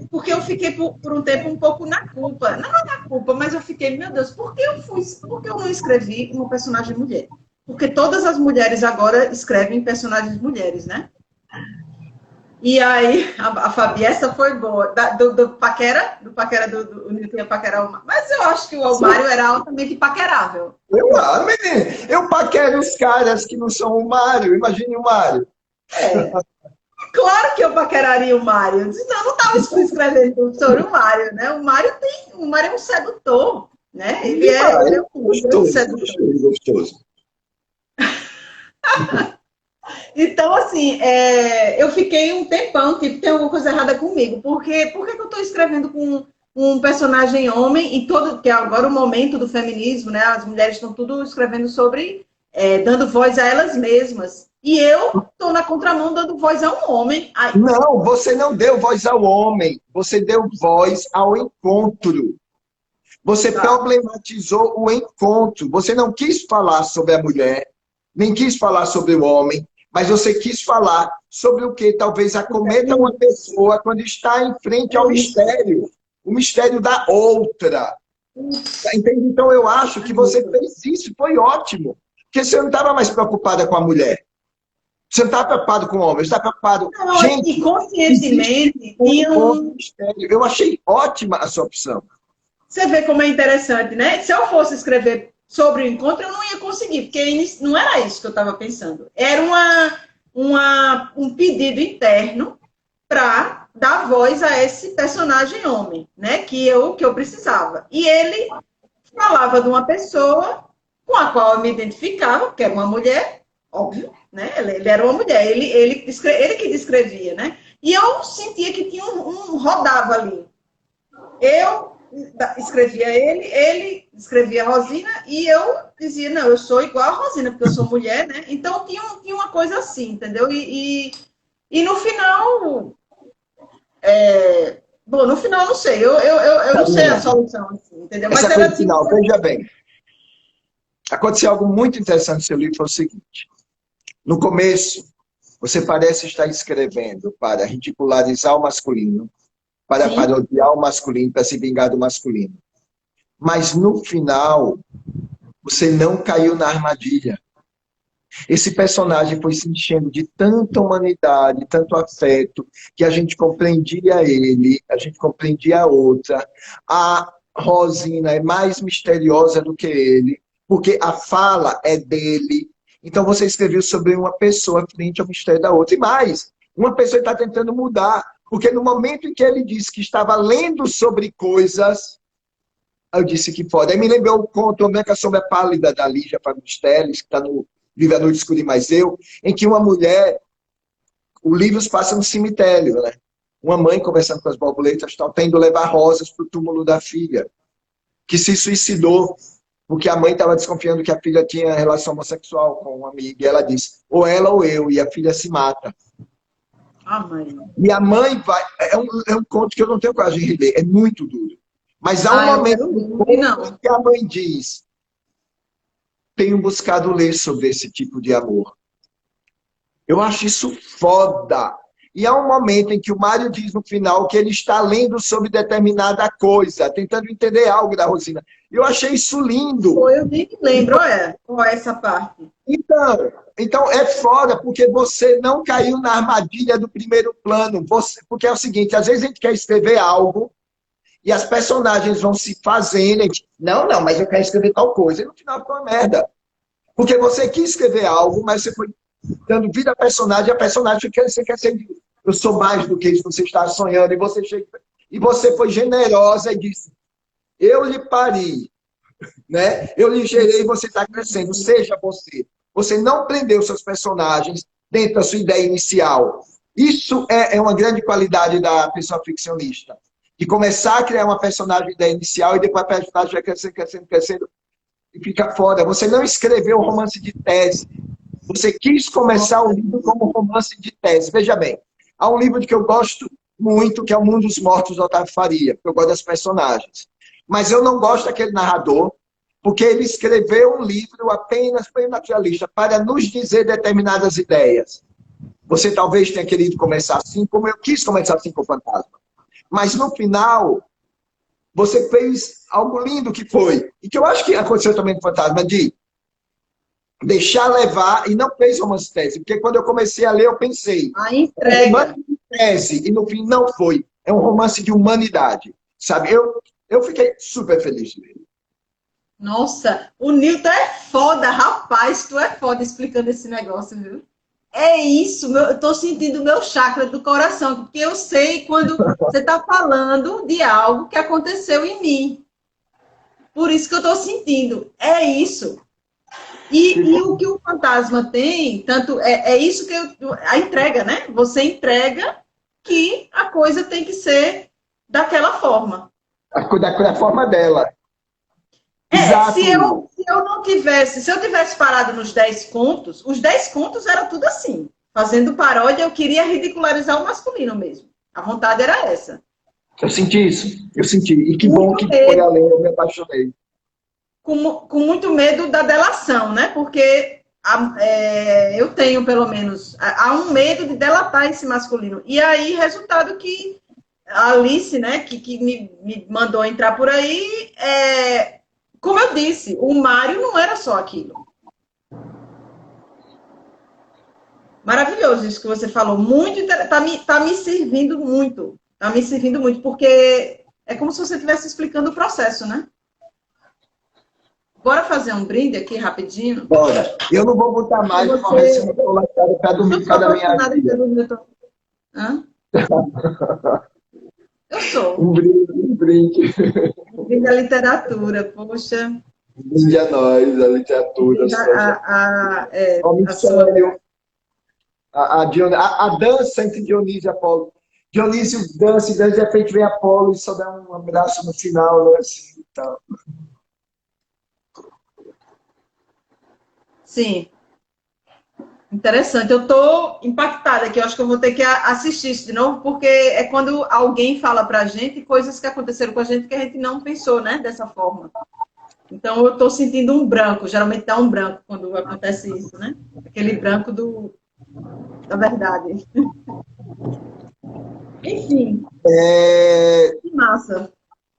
porque eu fiquei por um tempo um pouco na culpa, não na culpa, mas eu fiquei, meu Deus, por que eu não escrevi uma personagem mulher? Porque todas as mulheres agora escrevem personagens mulheres, né? E aí, a Fabi, essa foi boa, do paquera, do Nilton ia paquerar, mas eu acho que o Mário era altamente paquerável. Eu paquero os caras que não são o Mário, imagine o Mário. Claro que eu paqueraria o Mário. Eu disse, não estava escrevendo sobre o Mário, né? O Mário é um sedutor, né? Ele é um gostoso, sedutor. gostoso. Então, assim, eu fiquei um tempão, tipo, tem alguma coisa errada comigo. Por que eu estou escrevendo com um personagem homem e que é agora o momento do feminismo, né? As mulheres estão tudo escrevendo sobre, dando voz a elas mesmas. E eu estou na contramão dando voz a um homem. Ai. Não, você não deu voz ao homem, você deu voz ao encontro. Você problematizou o encontro. Você não quis falar sobre a mulher, nem quis falar sobre o homem, mas você quis falar sobre o que talvez acometa uma pessoa quando está em frente ao mistério. O mistério da outra. Entende? Então eu acho que você fez isso, foi ótimo. Porque você não estava mais preocupada com a mulher. Você não está preocupado com o homem, você está preocupado... Não, gente, e conscientemente... Eu achei ótima a sua opção. Você vê como é interessante, né? Se eu fosse escrever sobre o encontro, eu não ia conseguir, porque não era isso que eu estava pensando. Era um pedido interno para dar voz a esse personagem homem, né? Que eu precisava. E ele falava de uma pessoa com a qual eu me identificava, que era uma mulher, óbvio, né? Ele era uma mulher, ele que descrevia, né? E eu sentia que tinha rodava ali. Eu escrevia ele escrevia a Rosina, e eu dizia, não, eu sou igual a Rosina, porque eu sou mulher, né? Então tinha uma coisa assim, entendeu? E no final, bom, no final eu não sei, eu não sei a solução, assim, entendeu? Mas Essa era coisa tipo. final, veja bem. Aconteceu algo muito interessante no seu livro, foi o seguinte. No começo, você parece estar escrevendo para ridicularizar o masculino, para Sim. parodiar o masculino, para se vingar do masculino. Mas no final, você não caiu na armadilha. Esse personagem foi se enchendo de tanta humanidade, tanto afeto, que a gente compreendia ele, a gente compreendia a outra. A Rosina é mais misteriosa do que ele, porque a fala é dele. Então você escreveu sobre uma pessoa frente ao mistério da outra. E mais, uma pessoa está tentando mudar, porque no momento em que ele disse que estava lendo sobre coisas, eu disse que pode. Aí me lembrou o conto A Branca Sombra Pálida, da Lígia Fagundes Telles, que está no livro A Noite Escura e Mais Eu, em que uma mulher, o livro se passa no cemitério, né? Uma mãe conversando com as borboletas, tal, tendo levar rosas para o túmulo da filha, que se suicidou, porque a mãe estava desconfiando que a filha tinha relação homossexual com um amigo, e ela disse, ou ela ou eu, e a filha se mata. Ah, mãe. E a mãe vai... É um conto que eu não tenho coragem de reler, é muito duro. Mas há um momento que a mãe diz, tenho buscado ler sobre esse tipo de amor. Eu acho isso foda. E há um momento em que o Mário diz no final que ele está lendo sobre determinada coisa, tentando entender algo da Rosina. Eu achei isso lindo. Eu nem me lembro, qual é essa parte? Então é foda, porque você não caiu na armadilha do primeiro plano. Porque é o seguinte, às vezes a gente quer escrever algo e as personagens vão se fazendo. Não, mas eu quero escrever tal coisa. E no final ficou uma merda. Porque você quis escrever algo, mas você foi dando vida à personagem, e a personagem quer ser. Eu sou mais do que isso, você está sonhando, e você foi generosa e disse, eu lhe pari, né? Eu lhe gerei e você está crescendo, seja você. Você não prendeu seus personagens dentro da sua ideia inicial. Isso é uma grande qualidade da pessoa ficcionista. De começar a criar uma personagem ideia inicial e depois a personagem vai crescendo e fica fora. Você não escreveu um romance de tese. Você quis começar o livro como romance de tese. Veja bem, há um livro que eu gosto muito, que é O Mundo dos Mortos, do Otávio Faria, porque eu gosto das personagens. Mas eu não gosto daquele narrador, porque ele escreveu um livro apenas para naturalista, para nos dizer determinadas ideias. Você talvez tenha querido começar assim, como eu quis começar assim com o Fantasma. Mas no final, você fez algo lindo que foi. E que eu acho que aconteceu também com o Fantasma, de deixar levar, e não fez romance tese. Porque quando eu comecei a ler, eu pensei, A entrega. É um romance de tese, e no fim não foi. É um romance de humanidade. Sabe? Eu fiquei super feliz nele. Nossa, o Nilton é foda, rapaz, tu é foda explicando esse negócio, viu? É isso, eu tô sentindo o meu chakra do coração, porque eu sei quando você tá falando de algo que aconteceu em mim. Por isso que eu tô sentindo. É isso. E o que o fantasma tem, tanto é isso que a entrega, né? Você entrega que a coisa tem que ser daquela forma. Da forma dela. Exato. Se eu não tivesse, se eu tivesse parado nos 10 contos, os 10 contos era tudo assim. Fazendo paródia, eu queria ridicularizar o masculino mesmo. A vontade era essa. Eu senti isso. Eu senti. E que bom que foi além, eu me apaixonei. Com muito medo da delação, né? Porque eu tenho, pelo menos, há um medo de delatar esse masculino. E aí, resultado que a Alice, né, que me mandou entrar por aí, como eu disse, o Mário não era só aquilo. Maravilhoso isso que você falou. Muito, tá me servindo muito. Tá me servindo muito, porque é como se você estivesse explicando o processo, né? Bora fazer um brinde aqui rapidinho? Bora. Eu não vou botar mais uma recima colocada para dormir cada minha vida. Hã? Eu sou. Um brinde. Um brinde à literatura, poxa. Um brinde a nós, a literatura. A dança entre Dionísio e Apolo. Dionísio dança, e de repente vem Apolo e só dá um abraço no final, né? Assim, e tal. Sim. Interessante, eu estou impactada aqui, eu acho que eu vou ter que assistir isso de novo, porque é quando alguém fala pra gente coisas que aconteceram com a gente que a gente não pensou, né, dessa forma. Então eu estou sentindo um branco, geralmente dá um branco quando acontece isso, né? Aquele branco da verdade. Enfim, É, que massa.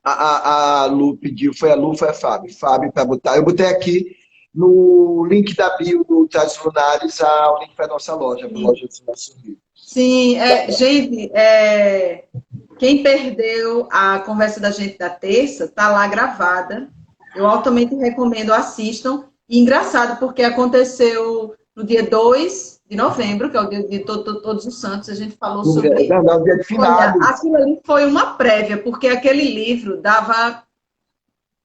a Lu pediu, foi a Lu, foi a Fábio. Fábio para botar. Eu botei aqui no link da bio do Tades Lunares o link para a nossa loja, para a loja do nosso Rio. Sim, gente, quem perdeu a conversa da gente da terça, tá lá gravada. Eu altamente recomendo, assistam. E engraçado, porque aconteceu no dia 2 de novembro, que é o dia de Todos os Santos, a gente falou sobre. Não, não, dia de Olha, finados. aquilo ali foi uma prévia, porque aquele livro dava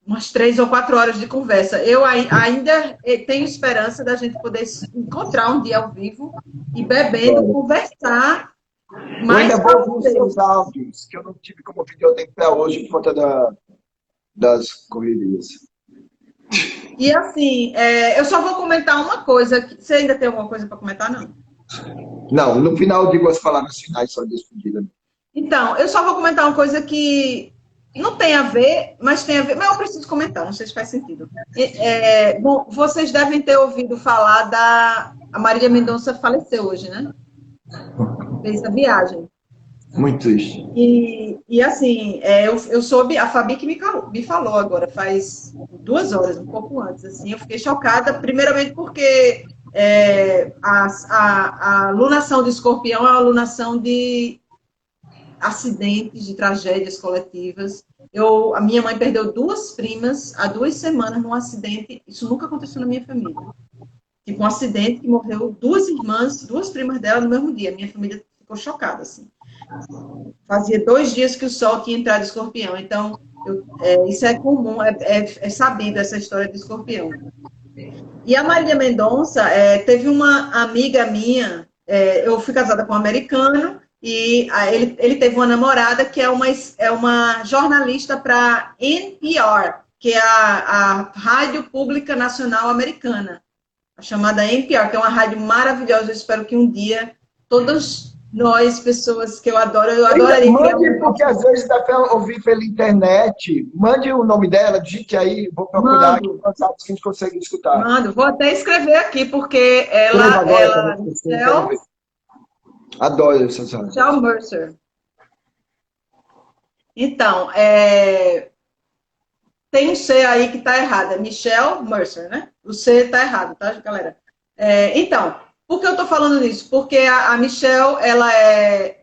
umas 3 ou 4 horas de conversa. Eu ainda tenho esperança da gente poder se encontrar um dia ao vivo e bebendo, conversar Eu mais ainda para vou ouvir os seus áudios, que eu não tive como videotempo para hoje por conta das correrias. E assim, eu só vou comentar uma coisa. Você ainda tem alguma coisa para comentar, não? Não, no final eu digo as palavras finais só de despedida. Então, eu só vou comentar uma coisa que não tem a ver, mas tem a ver, mas eu preciso comentar, não sei se faz sentido. Bom, vocês devem ter ouvido falar a Marília Mendonça faleceu hoje, né? Fez a viagem. Muito triste. E assim, eu soube, a Fabi que me falou agora, faz 2 horas, um pouco antes, assim, eu fiquei chocada, primeiramente porque a alunação de Escorpião é uma alunação de acidentes, de tragédias coletivas. A minha mãe perdeu 2 primas há 2 semanas num acidente, isso nunca aconteceu na minha família. Tipo, um acidente que morreu 2 irmãs, 2 primas dela no mesmo dia. Minha família ficou chocada, assim. Fazia 2 dias que o sol tinha entrado em Escorpião. Então, isso é comum, é sabido essa história de Escorpião. E a Marília Mendonça teve uma amiga minha, eu fui casada com um americano, e ele teve uma namorada que é uma jornalista para NPR, que é a Rádio Pública Nacional Americana, a chamada NPR, que é uma rádio maravilhosa. Eu espero que um dia todas nós, pessoas que eu adoraria. Mande, porque às vezes dá para ouvir pela internet. Mande o nome dela, digite aí, vou procurar aqui que a gente consegue escutar. Mando, vou até escrever aqui, porque ela adoro essas rádios. Michelle Mercer. Então, tem um C aí que está errado, é Michelle Mercer, né? O C está errado, tá, galera? Então, por que eu estou falando isso? Porque a Michelle, ela é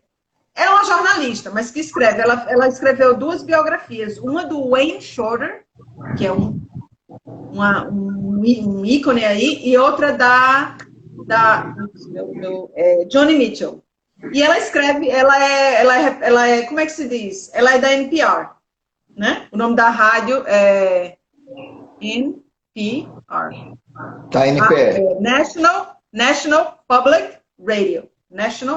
uma jornalista, mas que escreve. Ela escreveu 2 biografias. Uma do Wayne Shorter, que é um ícone aí, e outra da Joni Mitchell. E ela escreve, ela é, como é que se diz? Ela é da NPR, né? O nome da rádio é NPR. Tá, NPR. National Public Radio.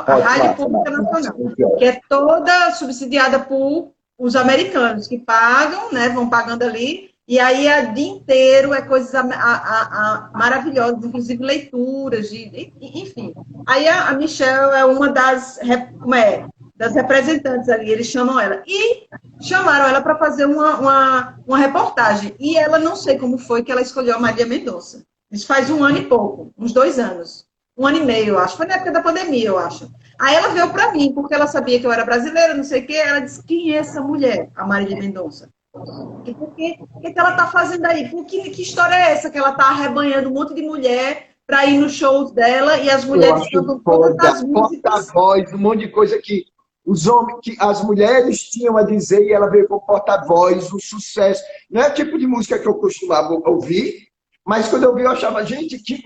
A Rádio Pública Nacional, que é toda subsidiada por os americanos, que pagam, né? Vão pagando ali. E aí, o dia inteiro é coisas maravilhosas, inclusive leituras, enfim. Aí a Michelle é uma das representantes ali, eles chamam ela. E chamaram ela para fazer uma reportagem. E ela, não sei como foi que ela escolheu a Marília Mendonça. Isso faz 1 ano e pouco, uns 2 anos. 1 ano e meio, eu acho. Foi na época da pandemia, eu acho. Aí ela veio para mim, porque ela sabia que eu era brasileira, não sei o quê. Ela disse, quem é essa mulher, a Marília Mendonça? O que ela está fazendo aí? Que história é essa que ela está arrebanhando um monte de mulher para ir nos shows dela e as mulheres cantam todas as músicas? Porta-voz, um monte de coisa que as mulheres tinham a dizer e ela veio com porta-voz, um sucesso. Não é o tipo de música que eu costumava ouvir, mas quando eu vi eu achava, gente, que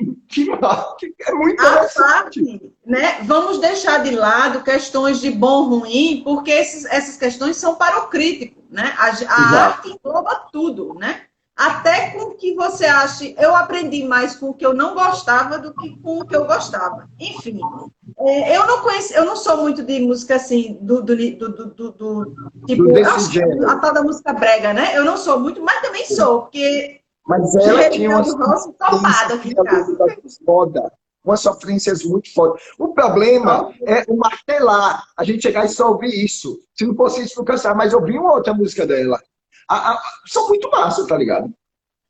é muito interessante. Né? Vamos deixar de lado questões de bom ou ruim, porque essas questões são para o crítico, né? A arte engloba tudo, né? até com o que você acha, eu aprendi mais com o que eu não gostava do que com o que eu gostava. Enfim, eu não sou muito de música assim, tipo, desse gênero. a tal da música brega, né? Eu não sou muito, mas também sou, porque Mas ela tinha uma topada aqui em casa. foda, umas sofrências muito fodas. O problema é o martelar, a gente chegar e só ouvir isso. Se não fosse isso, não cansava, mas ouvir uma outra música dela. São muito massa, tá ligado?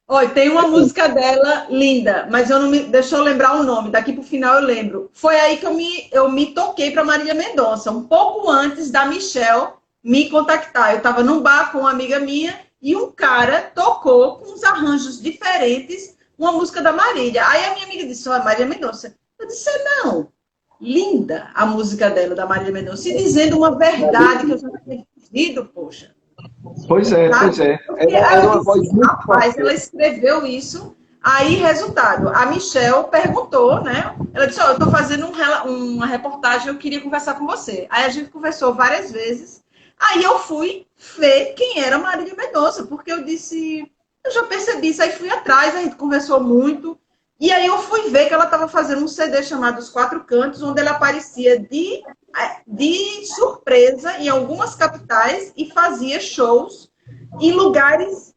Olha, tem uma música dela linda, mas eu não me. Deixa eu lembrar o nome, daqui pro final eu lembro. Foi aí que eu me toquei para Marília Mendonça, um pouco antes da Michelle me contactar. Eu estava num bar com uma amiga minha e um cara tocou com uns arranjos diferentes uma música da Marília. Aí a minha amiga disse: olha, Marília Mendonça. Eu disse: não, linda a música dela, da Marília Mendonça, e dizendo uma verdade que eu já tinha vivido, poxa. Pois é, Sabe? pois é. Era uma voz muito rapaz, ela escreveu isso. Aí, resultado, a Michelle perguntou, né? Ela disse: eu estou fazendo uma reportagem, eu queria conversar com você. Aí a gente conversou várias vezes. Aí eu fui ver quem era Marília Mendonça, porque eu disse, eu já percebi isso, aí fui atrás, a gente conversou muito. E aí eu fui ver que ela estava fazendo um CD chamado Os Quatro Cantos, onde ela aparecia de surpresa em algumas capitais e fazia shows em lugares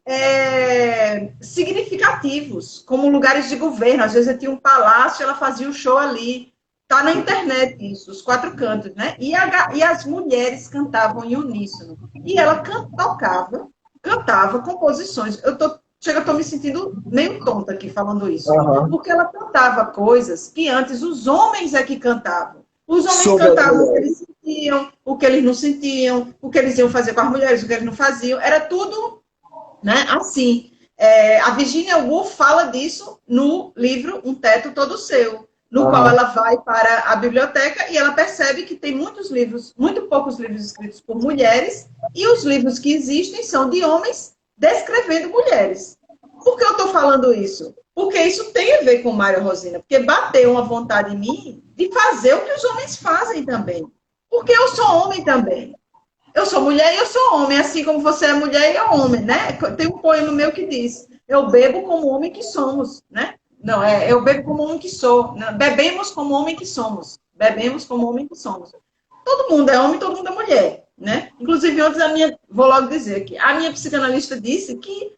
significativos, como lugares de governo. Às vezes ela tinha um palácio, ela fazia o show ali. Tá na internet isso, Os Quatro Cantos, né? E as mulheres cantavam em uníssono. E ela cantava composições. Chega, eu tô me sentindo meio tonta aqui falando isso. Uhum. Porque ela cantava coisas que antes os homens é que cantavam. Os homens cantavam o que eles sentiam, o que eles não sentiam, o que eles iam fazer com as mulheres, o que eles não faziam. Era tudo, né, assim. A Virginia Woolf fala disso no livro Um Teto Todo Seu, no qual ela vai para a biblioteca e ela percebe que tem muitos livros, muito poucos livros escritos por mulheres, e os livros que existem são de homens descrevendo mulheres. Por que eu estou falando isso? Porque isso tem a ver com Mário Rosina, porque bateu uma vontade em mim de fazer o que os homens fazem também. Porque eu sou homem também. Eu sou mulher e eu sou homem, assim como você é mulher e é homem, né? Tem um poema meu que diz: eu bebo como homem que somos, né? Não, eu bebo como homem que sou. Não, bebemos como homem que somos. Bebemos como homem que somos. Todo mundo é homem, todo mundo é mulher, né? Inclusive, antes vou logo dizer que a minha psicanalista disse que,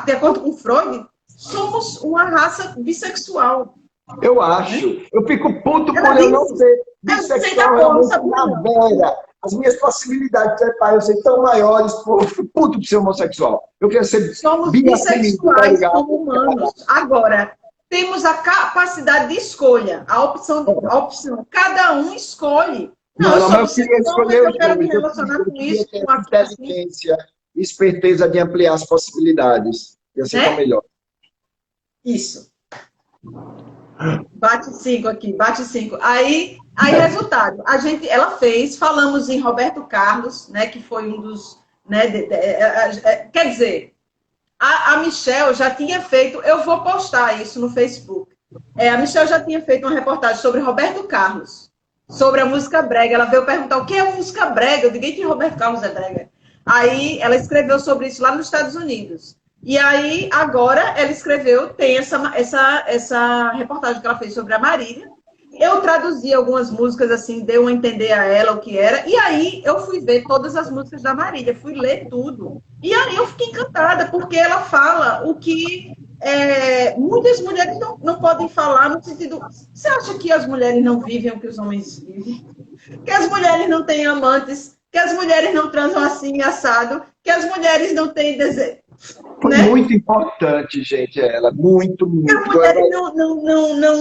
de acordo com Freud, somos uma raça bissexual. Eu acho. Eu fico puto por eu não ser bissexual, na vera. As minhas possibilidades de trepar, eu sei, tão maiores, pô, eu fico puto por ser homossexual. Eu quero ser somos bissexuais como humanos. Agora, temos a capacidade de escolha, a opção, cada um escolhe. Não, eu queria escolher eu quero me relacionar com isso, com a inteligência, esperteza de ampliar as possibilidades. Ia ser tão melhor. Isso. Bate 5 aqui, bate 5. Aí resultado, ela fez, falamos em Roberto Carlos, né, que foi um dos, né, quer dizer, a Michelle já tinha feito, eu vou postar isso no Facebook, a Michelle já tinha feito uma reportagem sobre Roberto Carlos, sobre a música brega. Ela veio perguntar o que é música brega, eu digo que Roberto Carlos é brega. Aí ela escreveu sobre isso lá nos Estados Unidos. E aí, agora, ela escreveu, tem essa reportagem que ela fez sobre a Marília. Eu traduzi algumas músicas, assim, deu a entender a ela o que era. E aí, eu fui ver todas as músicas da Marília, fui ler tudo. E aí, eu fiquei encantada, porque ela fala o que muitas mulheres não podem falar, no sentido... Você acha que as mulheres não vivem o que os homens vivem? Que as mulheres não têm amantes? Que as mulheres não transam assim, assado? Que as mulheres não têm desejo? Foi muito importante, gente, ela. Muito. As mulheres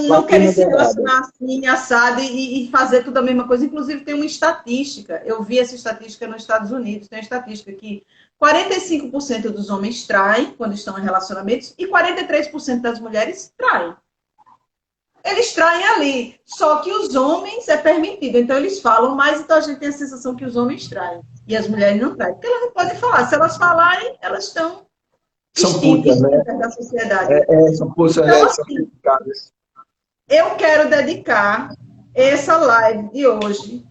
não querem se relacionar assim, assado e fazer tudo a mesma coisa. Inclusive, tem uma estatística. Eu vi essa estatística nos Estados Unidos. Tem uma estatística que 45% dos homens traem quando estão em relacionamentos e 43% das mulheres traem. Eles traem ali. Só que os homens é permitido. Então, eles falam, mas então a gente tem a sensação que os homens traem. E as mulheres não traem. Porque elas não podem falar. Se elas falarem, elas estão extintas, né? Da sociedade. São putas, então, assim, eu quero dedicar essa live de hoje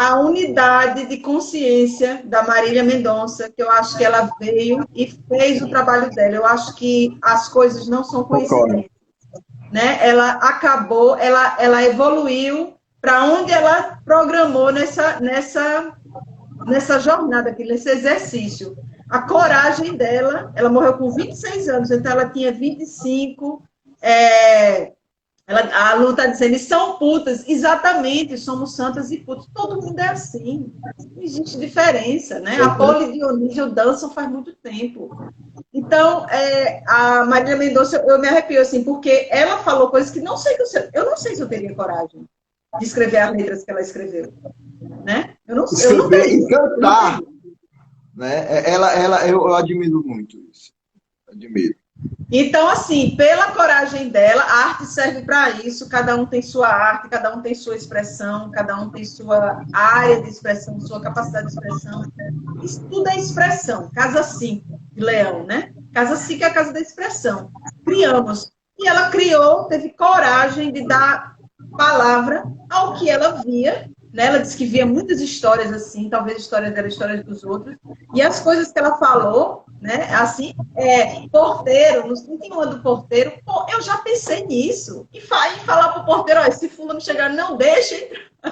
a unidade de consciência da Marília Mendonça, que eu acho que ela veio e fez o trabalho dela. Eu acho que as coisas não são Concordo. coincidências, né? Ela acabou, ela evoluiu para onde ela programou nessa jornada, aqui, nesse exercício. A coragem dela, ela morreu com 26 anos, então ela tinha 25. A Lu está dizendo, e são putas, exatamente, somos santas e putas. Todo mundo é assim, não existe diferença, né? A Poli e Dionísio dançam faz muito tempo. Então, a Marília Mendonça, eu me arrepio assim, porque ela falou coisas que não sei eu não sei se eu teria coragem de escrever as letras que ela escreveu, né? Eu não Escrever teria. e cantar, né? Eu admiro muito isso. Admiro. Então, assim, pela coragem dela, a arte serve para isso. Cada um tem sua arte, cada um tem sua expressão, cada um tem sua área de expressão, sua capacidade de expressão. Isso tudo é expressão. Casa 5 de Leão, né? Casa 5 é a casa da expressão. Criamos. E ela criou, teve coragem de dar palavra ao que ela via. Né? Ela disse que via muitas histórias assim, talvez histórias dela, histórias dos outros. E as coisas que ela falou, né? Assim, porteiro, no 31 do porteiro, pô, eu já pensei nisso. E falar para o porteiro, ó, esse fulano chegar, não deixa entrar. É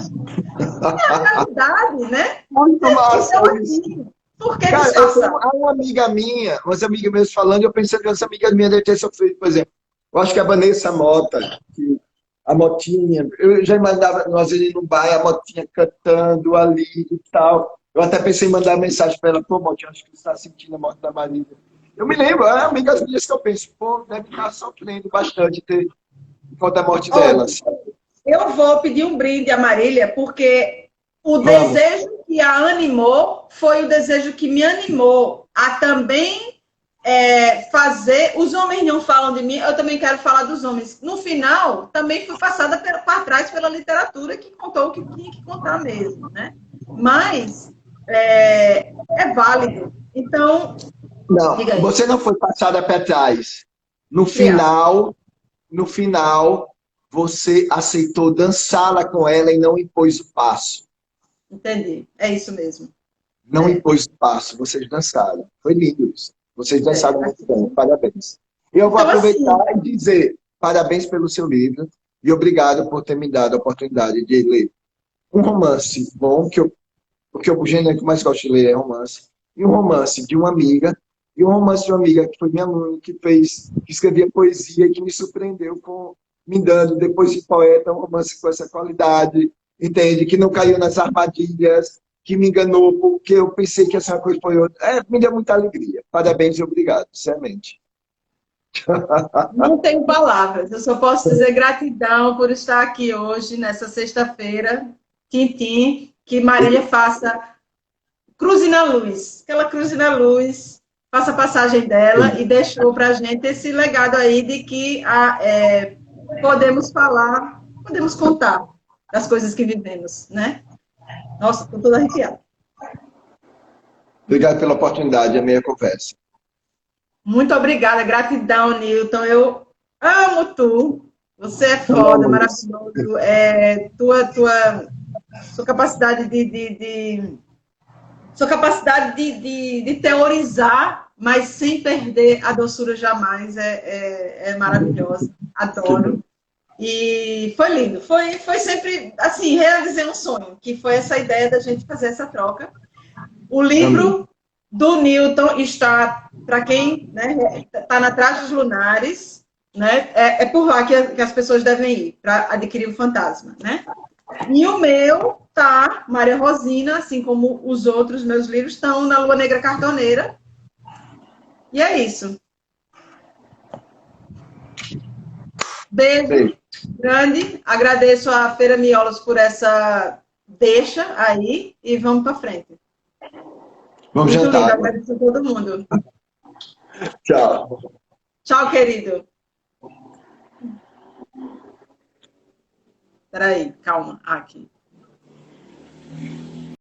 a realidade, né? Muito massa Então, isso. assim, por que Cara, disfarçar? há uma amiga minha, umas amigas minhas falando, eu pensei que essa amiga minha deve ter sofrido, por exemplo. Eu acho que a Vanessa Mota, que a Motinha, eu já imaginava nós ali no bairro, a Motinha cantando ali e tal. Eu até pensei em mandar mensagem para ela, pô, Motinha, acho que você está sentindo a morte da Marília. Eu me lembro, é amigas minhas que eu penso, pô, deve estar sofrendo bastante ter, por conta da morte Olha, delas. eu vou pedir um brinde a Marília, porque o Vamos. desejo que a animou foi o desejo que me animou a também fazer. Os homens não falam de mim, eu também quero falar dos homens. No final, também fui passada para trás pela literatura que contou o que tinha que contar mesmo, né? Mas é válido. Então, Não, diga aí, você não foi passada para trás. No criança. final, no final, você aceitou dançá-la com ela e não impôs o passo. Entendi. É isso mesmo. Não impôs o passo, vocês dançaram. Foi lindo isso. Vocês dançaram muito bem, parabéns. E eu vou Então, aproveitar assim, e dizer parabéns pelo seu livro e obrigado por ter me dado a oportunidade de ler um romance bom, porque o gênero que eu mais gosto de ler é romance, e um romance de uma amiga, e um romance de uma amiga que foi minha mãe, que escrevia poesia e que me surpreendeu com me dando, depois de poeta, um romance com essa qualidade, entende? Que não caiu nas armadilhas, que me enganou porque eu pensei que essa coisa foi outra. Me deu muita alegria. Parabéns e obrigado, sinceramente. não tenho palavras. Eu só posso dizer gratidão por estar aqui hoje, nessa sexta-feira. Tintim, que Marília faça cruze na luz. Que ela cruze na luz, faça a passagem dela e deixou para a gente esse legado aí de que podemos falar, podemos contar das coisas que vivemos, né? Nossa, estou toda arrepiada. Obrigado pela oportunidade, a meia conversa. Muito obrigada, gratidão, Newton. Eu amo tu. Você é foda, Amamos. maravilhoso. Sua capacidade de teorizar, mas sem perder a doçura jamais, é maravilhosa. Adoro. E foi lindo. Foi sempre, assim, realizei um sonho, que foi essa ideia da gente fazer essa troca. O livro do Newton está, para quem está na Traje dos Lunares, né? É por lá que as pessoas devem ir para adquirir o Fantasma, né? E o meu tá, Maria Rosina, assim como os outros meus livros estão na Lua Negra Cartoneira. E é isso. Beijo grande. Agradeço a Feira Miolos por essa deixa aí e vamos para frente. Vamos Muito lindo, jantar. agradeço a todo mundo. Tchau. Tchau, querido. Peraí, calma. Aqui.